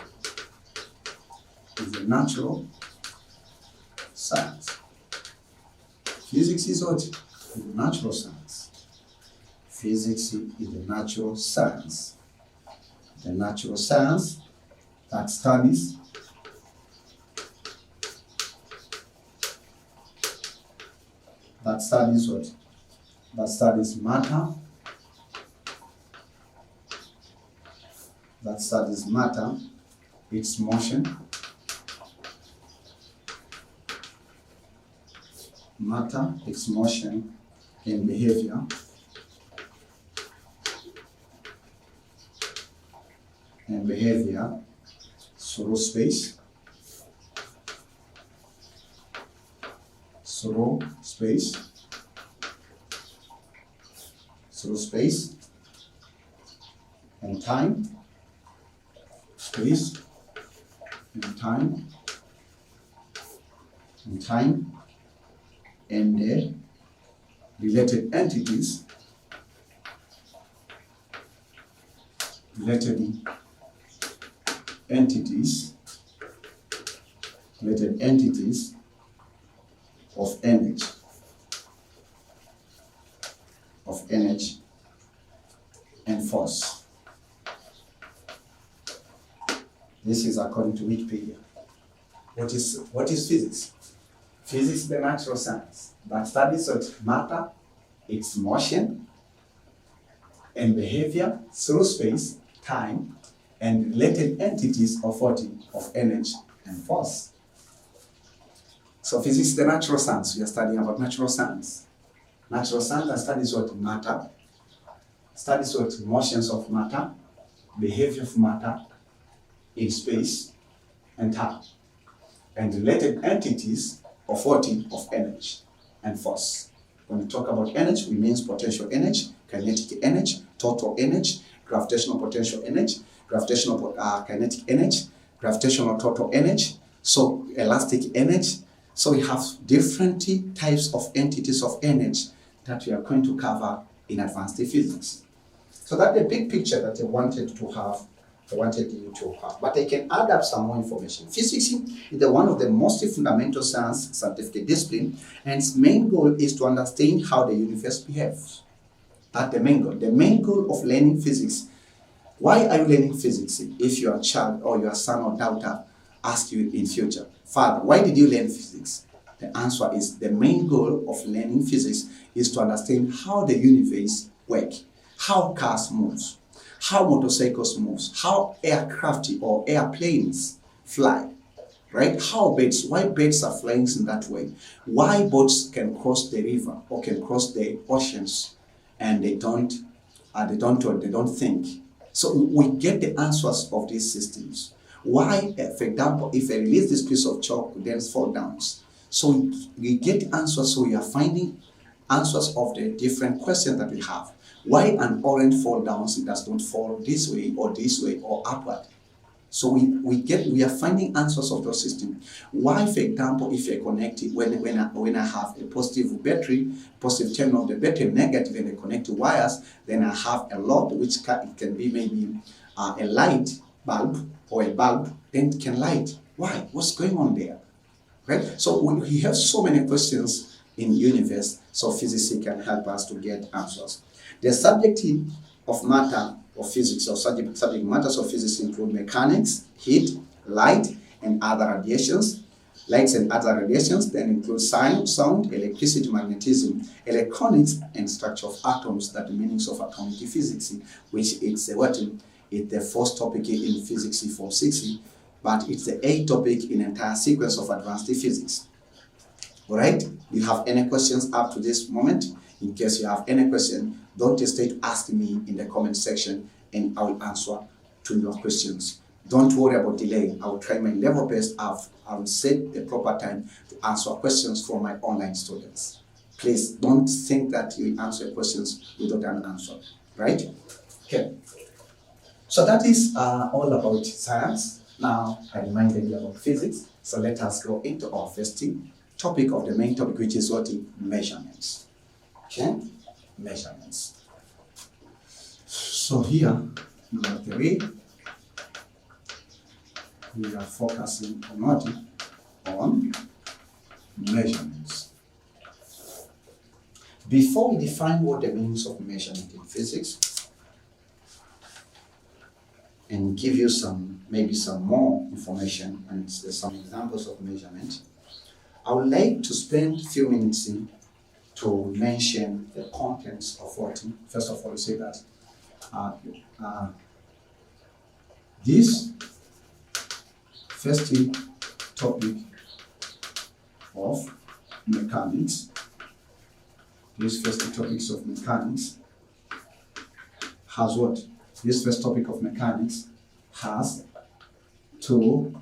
Physics is what? Is a natural science. Physics is a natural science. The natural science that studies what? That studies matter. That studies matter, its motion, matter, its motion and behavior through space, and time, and the related entities of energy and force. This is according to Wikipedia. What is physics? Physics is the natural science that studies what matter, its motion and behavior through space, time, and related entities of energy and force. So physics is the natural science. We are studying about natural science. Natural science that studies what matter, studies what motions of matter, behavior of matter in space and time, and related entities of energy and force. When we talk about energy, we mean potential energy, kinetic energy, total energy, gravitational potential energy, gravitational kinetic energy, gravitational total energy, so elastic energy. So we have different types of entities of energy that we are going to cover in advanced physics. So that's the big picture that I wanted you to have. But I can add up some more information. Physics is one of the most fundamental scientific discipline, and its main goal is to understand how the universe behaves. That's the main goal. The main goal of learning physics. Why are you learning physics? If your child or your son or daughter ask you in future, Father, why did you learn physics? The answer is the main goal of learning physics is to understand how the universe works, how cars move, how motorcycles move, how aircraft or airplanes fly, right? Why birds are flying in that way, why boats can cross the river or can cross the oceans and they don't think. So we get the answers of these systems. Why, for example, if I release this piece of chalk, then fall down. So we get answers, so we are finding answers of the different questions that we have. Why an orange fall down, it does not fall this way or upward. So we are finding answers of those systems. Why, for example, if you're connected, when I have a positive battery, positive terminal of the battery, negative, and I connect to wires, then I have a load which can be maybe a light bulb or a bulb, then it can light. Why? What's going on there? Right? So we have so many questions in the universe, so physics can help us to get answers. The subject of matter of physics, or subject matters of physics include mechanics, heat, light, and other radiations. Lights and other radiations then include sound, electricity, magnetism, electronics, and structure of atoms, that the meanings of atomic physics, which it's the first topic in physics 460, but it's the 8th topic in entire sequence of advanced physics. All right? Do you have any questions up to this moment? In case you have any question, don't hesitate to ask me in the comment section and I will answer to your questions. Don't worry about delaying. I will try my level best. I will set the proper time to answer questions from my online students. Please don't think that you answer questions without an answer, right? Okay. So that is all about science. Now I reminded you about physics. So let us go into our first topic of the main topic, which is what? Measurements. Okay? Measurements. So here, number 3, we are focusing on measurements. Before we define what the meanings of measurement in physics and give you maybe some more information and some examples of measurement, I would like to spend a few minutes to mention the contents of what. First of all, we say that this first topic of mechanics. This first topics of mechanics has what? This first topic of mechanics has two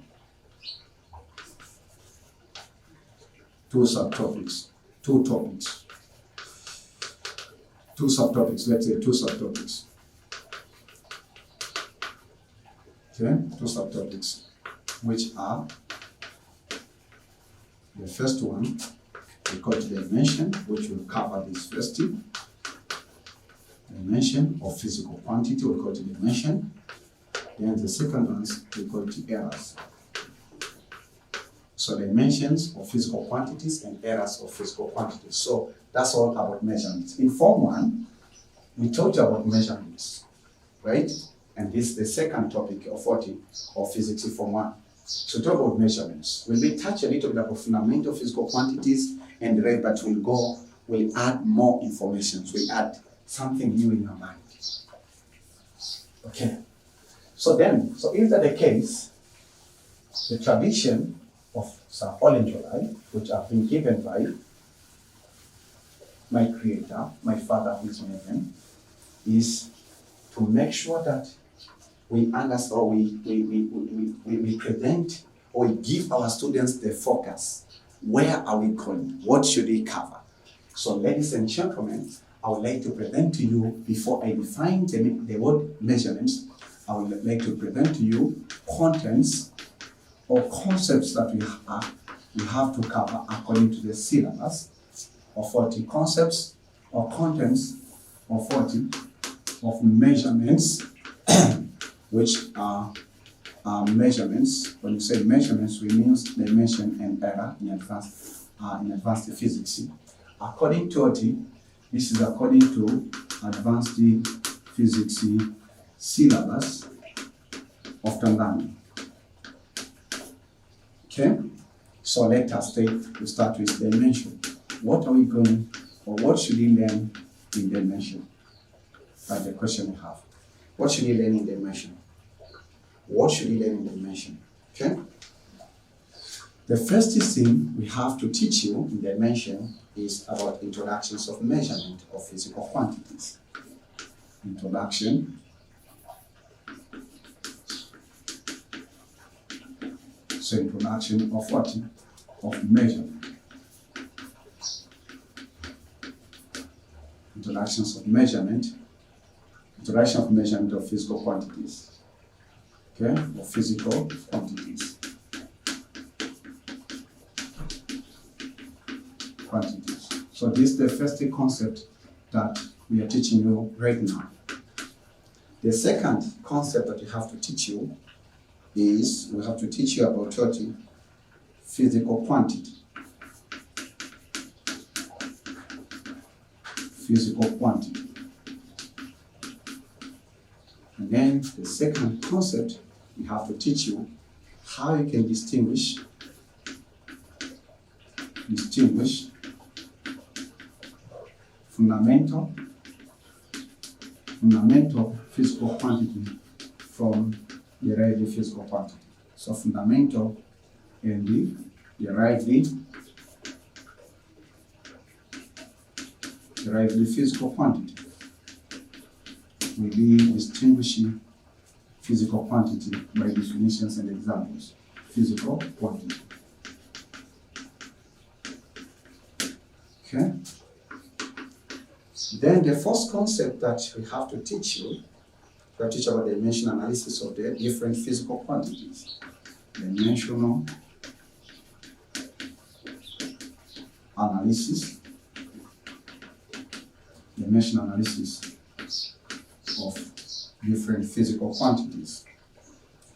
subtopics, two subtopics, let's say two subtopics. Okay, two subtopics, which are the first one, we call it dimension, which will cover this first thing. Dimension of physical quantity, we call it dimension. Then the second one, we call it errors. So dimensions of physical quantities and errors of physical quantities. So that's all about measurements. In Form 1, we talked about measurements, right? And this is the second topic of 40 of physics in Form 1. So talk about measurements. We'll touch a little bit about fundamental physical quantities and right, but we'll add more information. So we'll add something new in your mind. Okay. So if that the case, the tradition of Sir Olenjolaim, which have been given by my creator, my father who is in heaven, is to make sure that we understand, or we present, or we give our students the focus. Where are we going? What should we cover? So ladies and gentlemen, I would like to present to you, before I define the word measurements, I would like to present to you contents or concepts that we have to cover according to the syllabus of 40 concepts or contents of 40 of measurements, which are measurements. When you say measurements, we mean dimension and error in advanced physics. According to 40, this is according to advanced physics syllabus of Tanzania. Okay, so let us start with dimension. What are we going, or what should we learn in dimension? That's the question we have. What should we learn in dimension? What should we learn in dimension? Okay. The first thing we have to teach you in dimension is about introductions of measurement of physical quantities. Introduction. So introduction of what? Of measurement. Introductions of measurement. Introduction of measurement of physical quantities. Okay, of physical quantities. So this is the first concept that we are teaching you right now. The second concept that we have to teach you is we have to teach you about 30 physical quantity. Physical quantity. And then the second concept, we have to teach you how you can distinguish fundamental physical quantity from derived physical quantity. So fundamental and the derived physical quantity will be distinguishing physical quantity by definitions and examples. Physical quantity. Okay. Then the first concept that we have to teach you, we have to teach about the dimensional analysis of the different physical quantities. Dimensional analysis. Dimensional analysis of different physical quantities.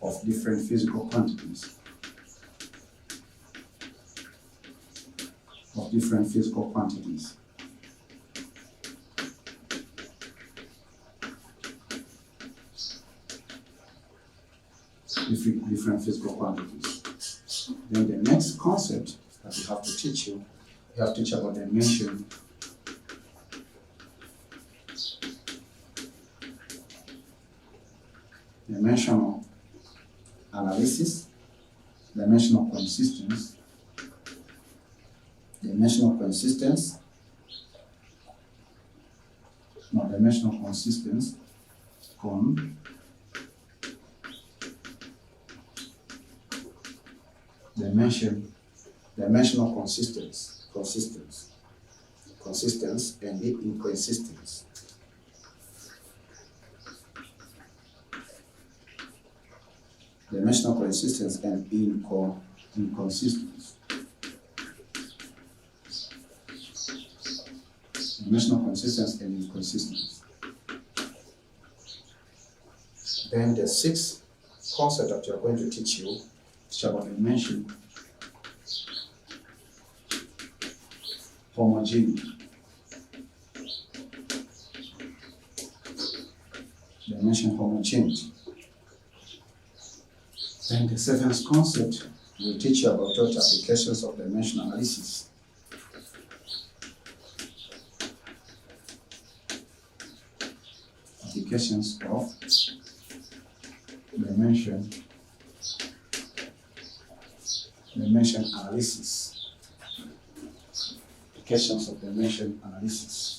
Of different physical quantities. Of different physical quantities. Different physical quantities. Then the next concept that we have to teach you, we have to teach about dimension. Dimensional analysis, dimensional consistency, dimensional consistence, dimensional consistence, dimensional consistence and the inconsistence. Dimensional consistence and inconsistence. Dimensional consistence and inconsistence. Then the sixth concept that you are going to teach about dimension homogeneity. Dimension homogeneity. Then the seventh concept will teach you about total applications of dimension analysis. Applications of dimension analysis. Applications of dimension analysis.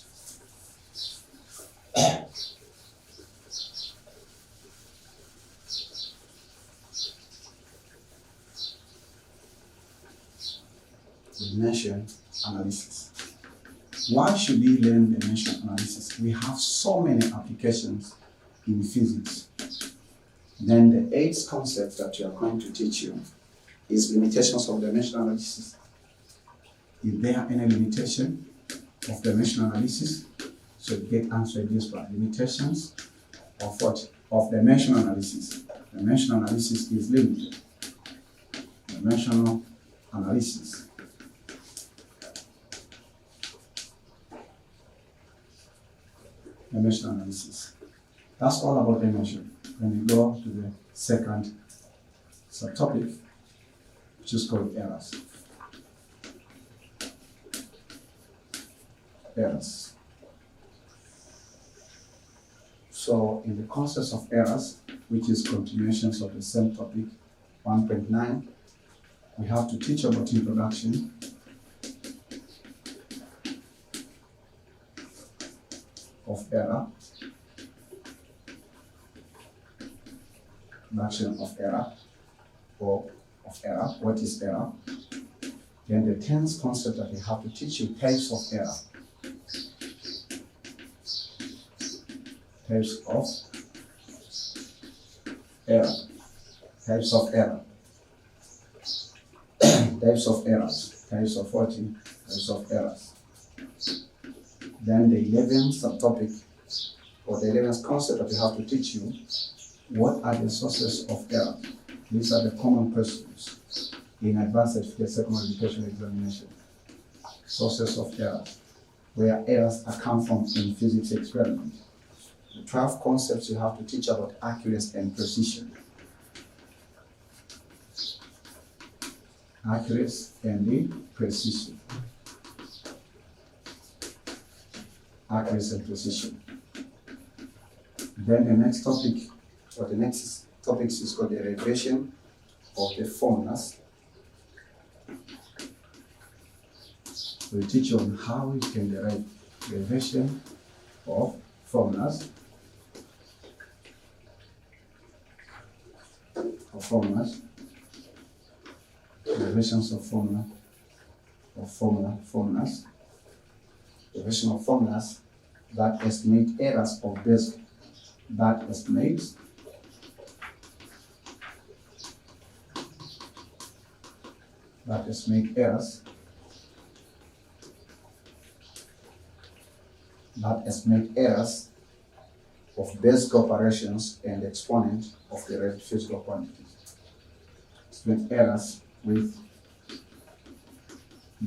Dimension analysis. Why should we learn dimension analysis? We have so many applications in physics. Then the eighth concept that we are going to teach you is limitations of dimension analysis. Is there any limitation of dimension analysis? So get answered this by limitations of what? Of dimension analysis. Dimension analysis is limited. Dimensional analysis. Dimension analysis. That's all about dimension. When we go to the second subtopic, which is called errors. Errors. So in the concept of errors, which is continuations of the same topic, 1.9, we have to teach about introduction, of error, introduction of error, or of error, what is error? Then the 10th concept that we have to teach you, types of error. Types of error. Types of error. Types of errors. Types of what? Types of errors. Then the 11th subtopic, or the 11th concept that we have to teach you, what are the sources of error? These are the common questions in advanced certificate secondary education examination. Sources of error, where errors are come from in physics experiment. The 12 concepts you have to teach about accuracy and precision. Accuracy and the precision. Accuracy and precision. Then the next topic, or the next topic is called the derivation of the formulas. We'll teach you on how you can derive derivation of formulas. Derivations of formulas. Derivation of formulas that estimate errors of base, that estimates errors, of basic operations and exponent of the physical quantities. Estimate errors with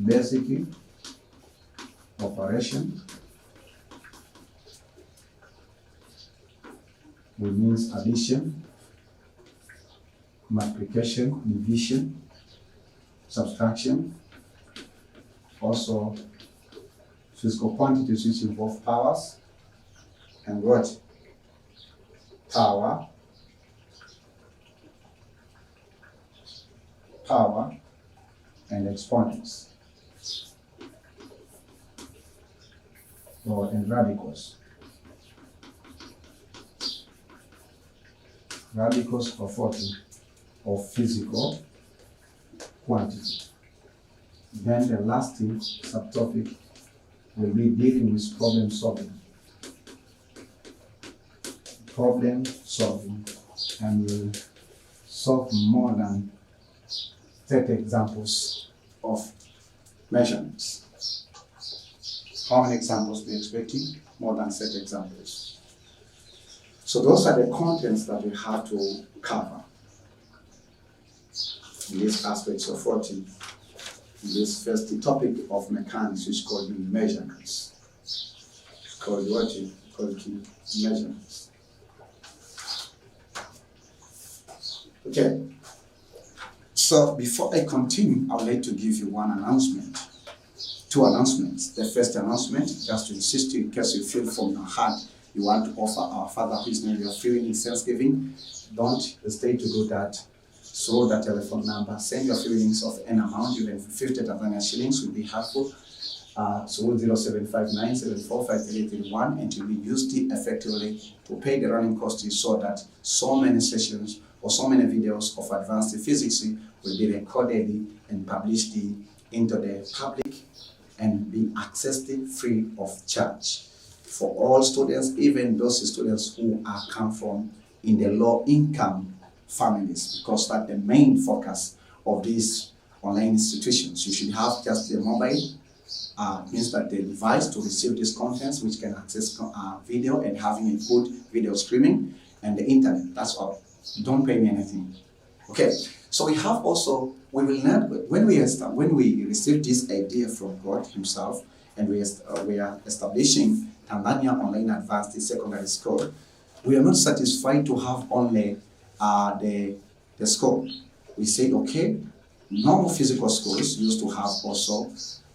basic operation, which means addition, multiplication, division, subtraction, also physical quantities which involve powers and what? Power and exponents. and radicals. Radicals of what? Of physical quantity. Then the last subtopic will be dealing with problem solving. Problem solving, and we'll solve more than 30 examples of measurements. How many examples we're expecting? More than 30 examples. So those are the contents that we have to cover in these aspects of 14. This first topic of mechanics is called measurements. It's called what? Called measurements. Okay. So before I continue, I would like to give you one announcement. Two announcements. The first announcement, just to insist you, in case you feel from your heart you want to offer our Father who is name you are feeling in thanksgiving, don't hesitate to do that. So the telephone number, send your feelings of an amount, even 50 Tanzania shillings will be helpful. So 0759745331, and to be used effectively to pay the running costs, so that so many sessions or so many videos of advanced physics will be recorded and published into the public and be accessed free of charge for all students, even those students who are come from in the low income families, because that's the main focus of these online institutions. You should have just the mobile, means that the device to receive these contents, which can access video and having a good video streaming, and the internet. That's all. Don't pay me anything. Okay. So we have also, we will not, when we receive this idea from God Himself, and we are establishing Tanzania Online Advanced Secondary School, we are not satisfied to have only the school. We say, okay, normal physical schools used to have also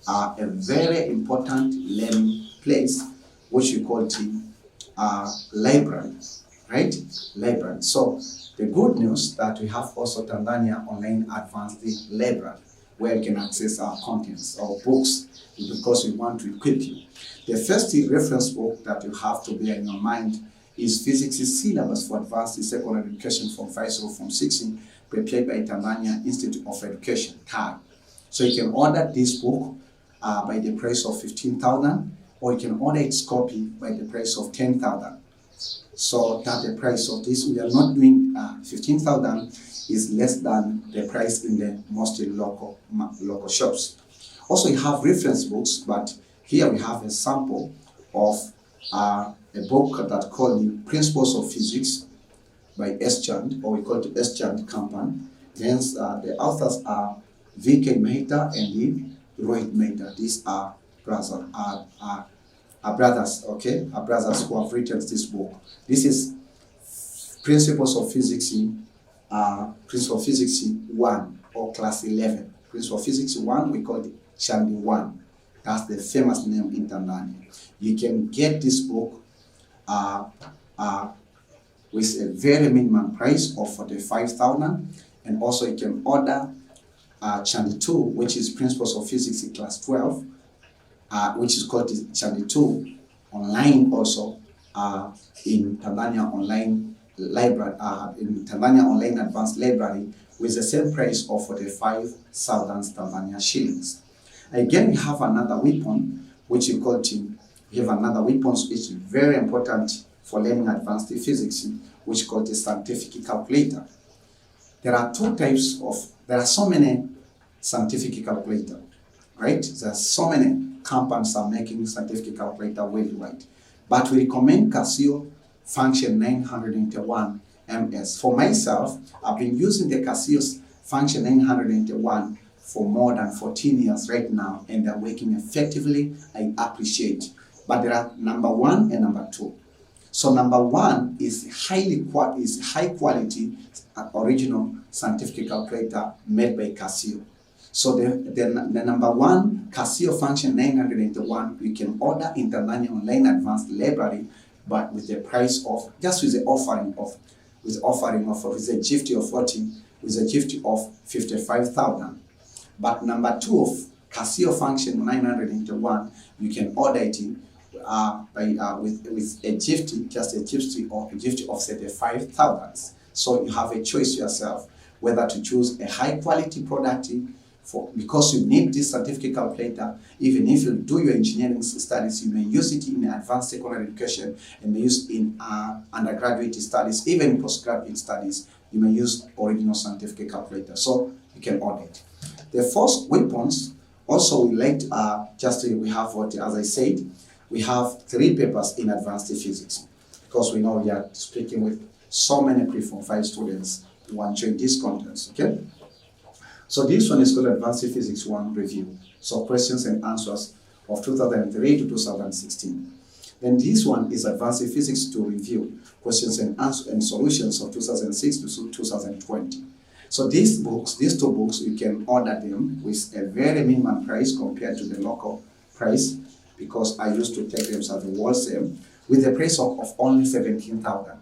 a very important learning place, which we call the library, right? Library. So the good news that we have also Tanzania Online Advanced Library, where you can access our contents, our books, because we want to equip you. The first reference book that you have to bear in your mind is Physics Syllabus for Advanced Secondary Education from 5 from 16, prepared by Tanzania Institute of Education, TAI. So you can order this book by the price of 15,000, or you can order its copy by the price of 10,000. So that the price of this, we are not doing 15,000 is less than the price in the most local shops. Also, you have reference books, but here we have a sample of a book that called Principles of Physics by S-Chand, or we call it S-Chand Company. Hence, the authors are V.K. Mehta and Rohit Mehta. These are brothers, okay? Are brothers who have written this book. This is Principles of Physics, Principle of Physics 1, or Class 11. Principle of Physics 1, we call it Chandi 1. That's the famous name in Tanzania. You can get this book with a very minimum price of 45,000, and also you can order Chandi 2, which is Principles of Physics Class 12, which is called Chandi 2 online also in Tanzania Online Library, in Tanzania Online Advanced Library, with the same price of 45,000 Tanzania shillings. Again, we have another weapon, which we call which is very important for learning advanced physics, which is called a scientific calculator. There are there are so many scientific calculators, right? There are so many companies are making scientific calculator worldwide. But we recommend Casio Function 901 MS. For myself, I've been using the Casio's Function 901 for more than 14 years right now, and they're working effectively. I appreciate. But there are number 1 and number 2. So number 1 is high quality original scientific calculator made by Casio. So the number 1 Casio Function 901 we can order in Tanzania Online Advanced Library, but with the price of with a gift of 55,000. But number 2 of Casio Function 901 you can order it with a GIFT, just a GIFT of 35,000. So you have a choice yourself whether to choose a high quality product because you need this certificate calculator. Even if you do your engineering studies, you may use it in advanced secondary education and may use it in undergraduate studies, even in postgraduate studies. You may use original scientific calculator, so you can order it. The first weapons also we like we have what, as I said, we have 3 papers in advanced physics because we know we are speaking with so many pre-form 5 students who want to join these contents. Okay. So this one is called Advanced Physics 1 Review. So questions and answers of 2003 to 2016. Then this one is Advanced Physics 2 Review. Questions and answers and solutions of 2006 to 2020. So these books, these 2 books, you can order them with a very minimum price compared to the local price, because I used to take them as a wholesale with a price of only 17,000.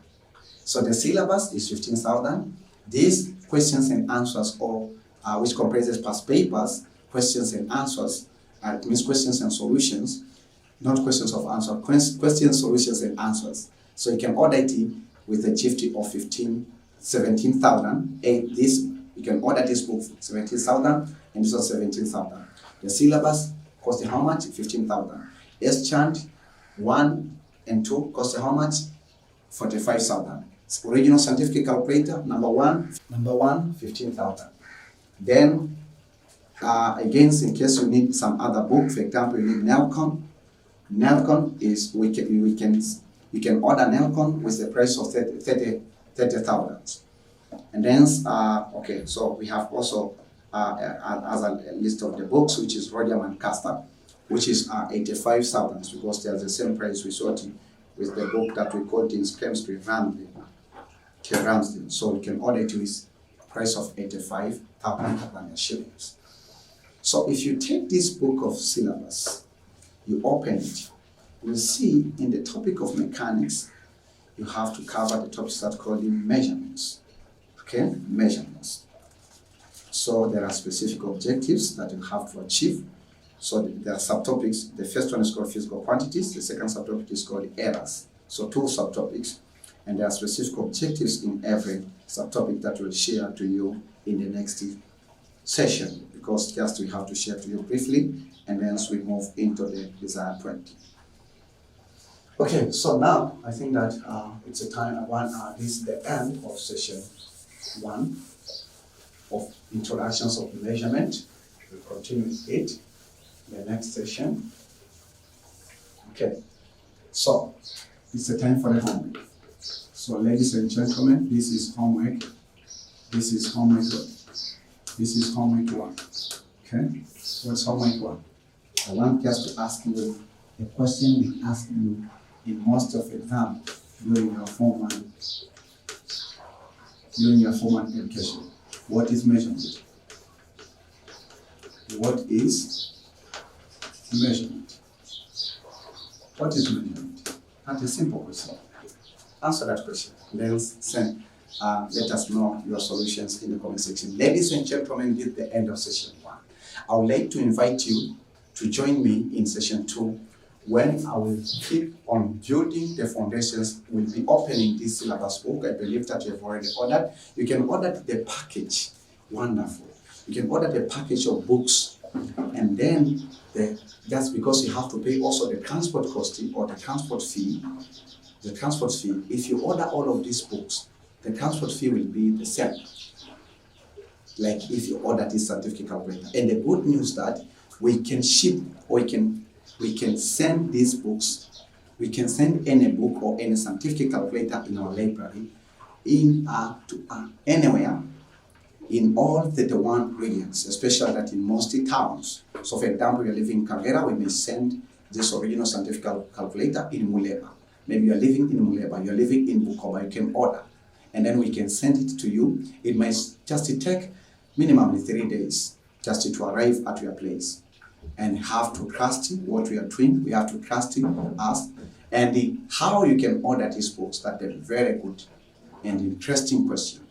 So the syllabus is 15,000. These questions and answers, which comprises past papers, questions and answers, means questions and solutions, not questions of answer, questions, solutions, and answers. So you can order it with a GIFT of 17,000. You can order this book for 17,000 and this was 17,000. The syllabus cost how much? 15,000. S-Chant 1 and 2 cost how much? 45,000. Original scientific calculator, number one, 15,000. Then, again, in case you need some other book, for example, you need Nelcon. Nelcon is, you can order Nelcon with the price of 30,000. And then, okay, so we have also as a list of the books, which is Rodium and Castor, which is 85,000, because they are the same price we saw with the book that we called in chemistry, Ramsden. So you can order it with a price of 85,000 Tanzanian shillings. So if you take this book of syllabus, you open it, you will see in the topic of mechanics, you have to cover the topics that called measurements. Okay, measurements. So there are specific objectives that you have to achieve. So there are subtopics. The first one is called physical quantities. The second subtopic is called errors. So 2 subtopics. And there are specific objectives in every subtopic that we'll share to you in the next session, because just we have to share to you briefly, and then we move into the Desire 20. Okay, so now I think that it's a time, this is the end of session 1 of introductions of measurement. We'll continue with it in the next session. Okay, so it's a time for the homework. So ladies and gentlemen, this is homework. This is homework 1. This is homework 1. Okay, what's homework 1? I want just to ask you a question we ask you in most of the exam during your form 1. During your form 1 education. What is measurement? What is measurement? What is measurement? That's a simple question. Answer that question. Then send, let us know your solutions in the comment section. Ladies and gentlemen, this is the end of session 1. I would like to invite you to join me in session 2, when I will keep on building the foundations. We'll be opening this syllabus book. I believe that you have already ordered. You can order the package. Wonderful. You can order the package of books, and then that's because you have to pay also the transport cost or the transport fee. The transport fee, if you order all of these books, the transport fee will be the same, like if you order this certificate calculator. And the good news that we can ship, or we can send these books, we can send any book or any scientific calculator in our library to anywhere in all 31 regions, especially that in most towns. So for example, you're living in Kagera, we may send this original scientific calculator in Muleba. Maybe you're living in Muleba, you're living in Bukoba, you can order. And then we can send it to you. It might just take minimum 3 days just to arrive at your place. And have to trust what we are doing. We have to trust us. And how you can order these books, that's a very good and interesting question.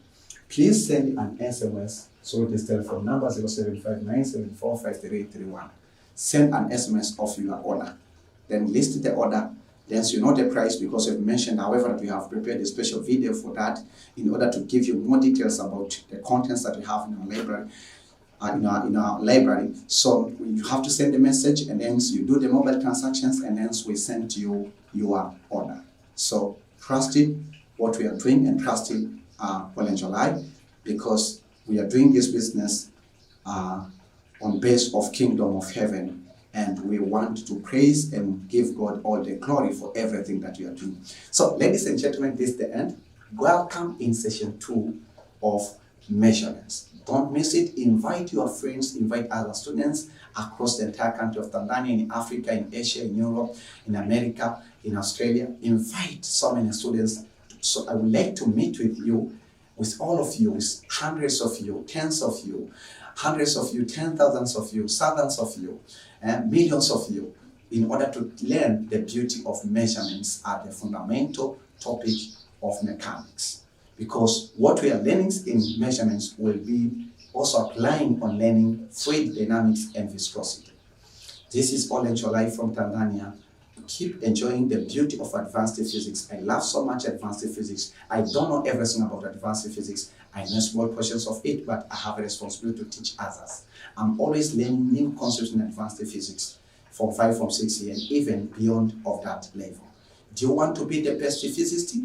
Please send an SMS through this telephone number 0759745331. Send an SMS of your order. then list the order. Then you know the price, because we've mentioned, however, that we have prepared a special video for that in order to give you more details about the contents that we have in our library. In our library. So you have to send a message, and then you do the mobile transactions, and then we send you your order. So trust in what we are doing, and trust in OLENJOLAI, because we are doing this business on base of kingdom of heaven, and we want to praise and give God all the glory for everything that we are doing. So ladies and gentlemen, this is the end. Welcome in session 2 of measurements. Don't miss it. Invite your friends, invite other students across the entire country of Tanzania, in Africa, in Asia, in Europe, in America, in Australia. Invite so many students. So I would like to meet with you, with all of you, with hundreds of you, tens of you, hundreds of you, 10,000s of you, thousands of you, and millions of you, in order to learn the beauty of measurements at the fundamental topic of mechanics. Because what we are learning in measurements will be also applying on learning fluid dynamics and viscosity. This is Olenjolaim from Tanzania. Keep enjoying the beauty of advanced physics. I love so much advanced physics. I don't know everything about advanced physics. I know small portions of it, but I have a responsibility to teach others. I'm always learning new concepts in advanced physics from 5, from 6 years, and even beyond of that level. Do you want to be the best physicist?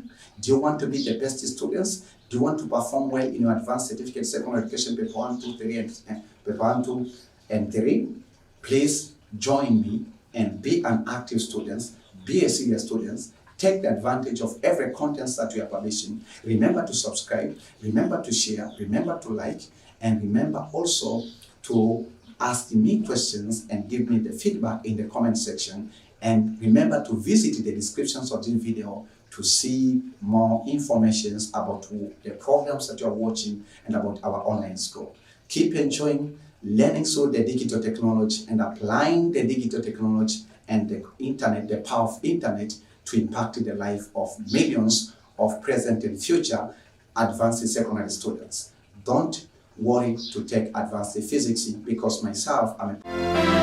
Do you want to be the best students? Do you want to perform well in your advanced certificate, secondary education, paper 1, 2, 3, and paper 1, 2, and 3? Please join me and be an active student, be a serious student, take the advantage of every content that we are publishing. Remember to subscribe, remember to share, remember to like, and remember also to ask me questions and give me the feedback in the comment section. And remember to visit the descriptions of this video to see more information about the programs that you are watching and about our online school. Keep enjoying learning through the digital technology and applying the digital technology and the internet, the power of internet, to impact the life of millions of present and future advanced secondary students. Don't worry to take advanced physics, because myself, I'm a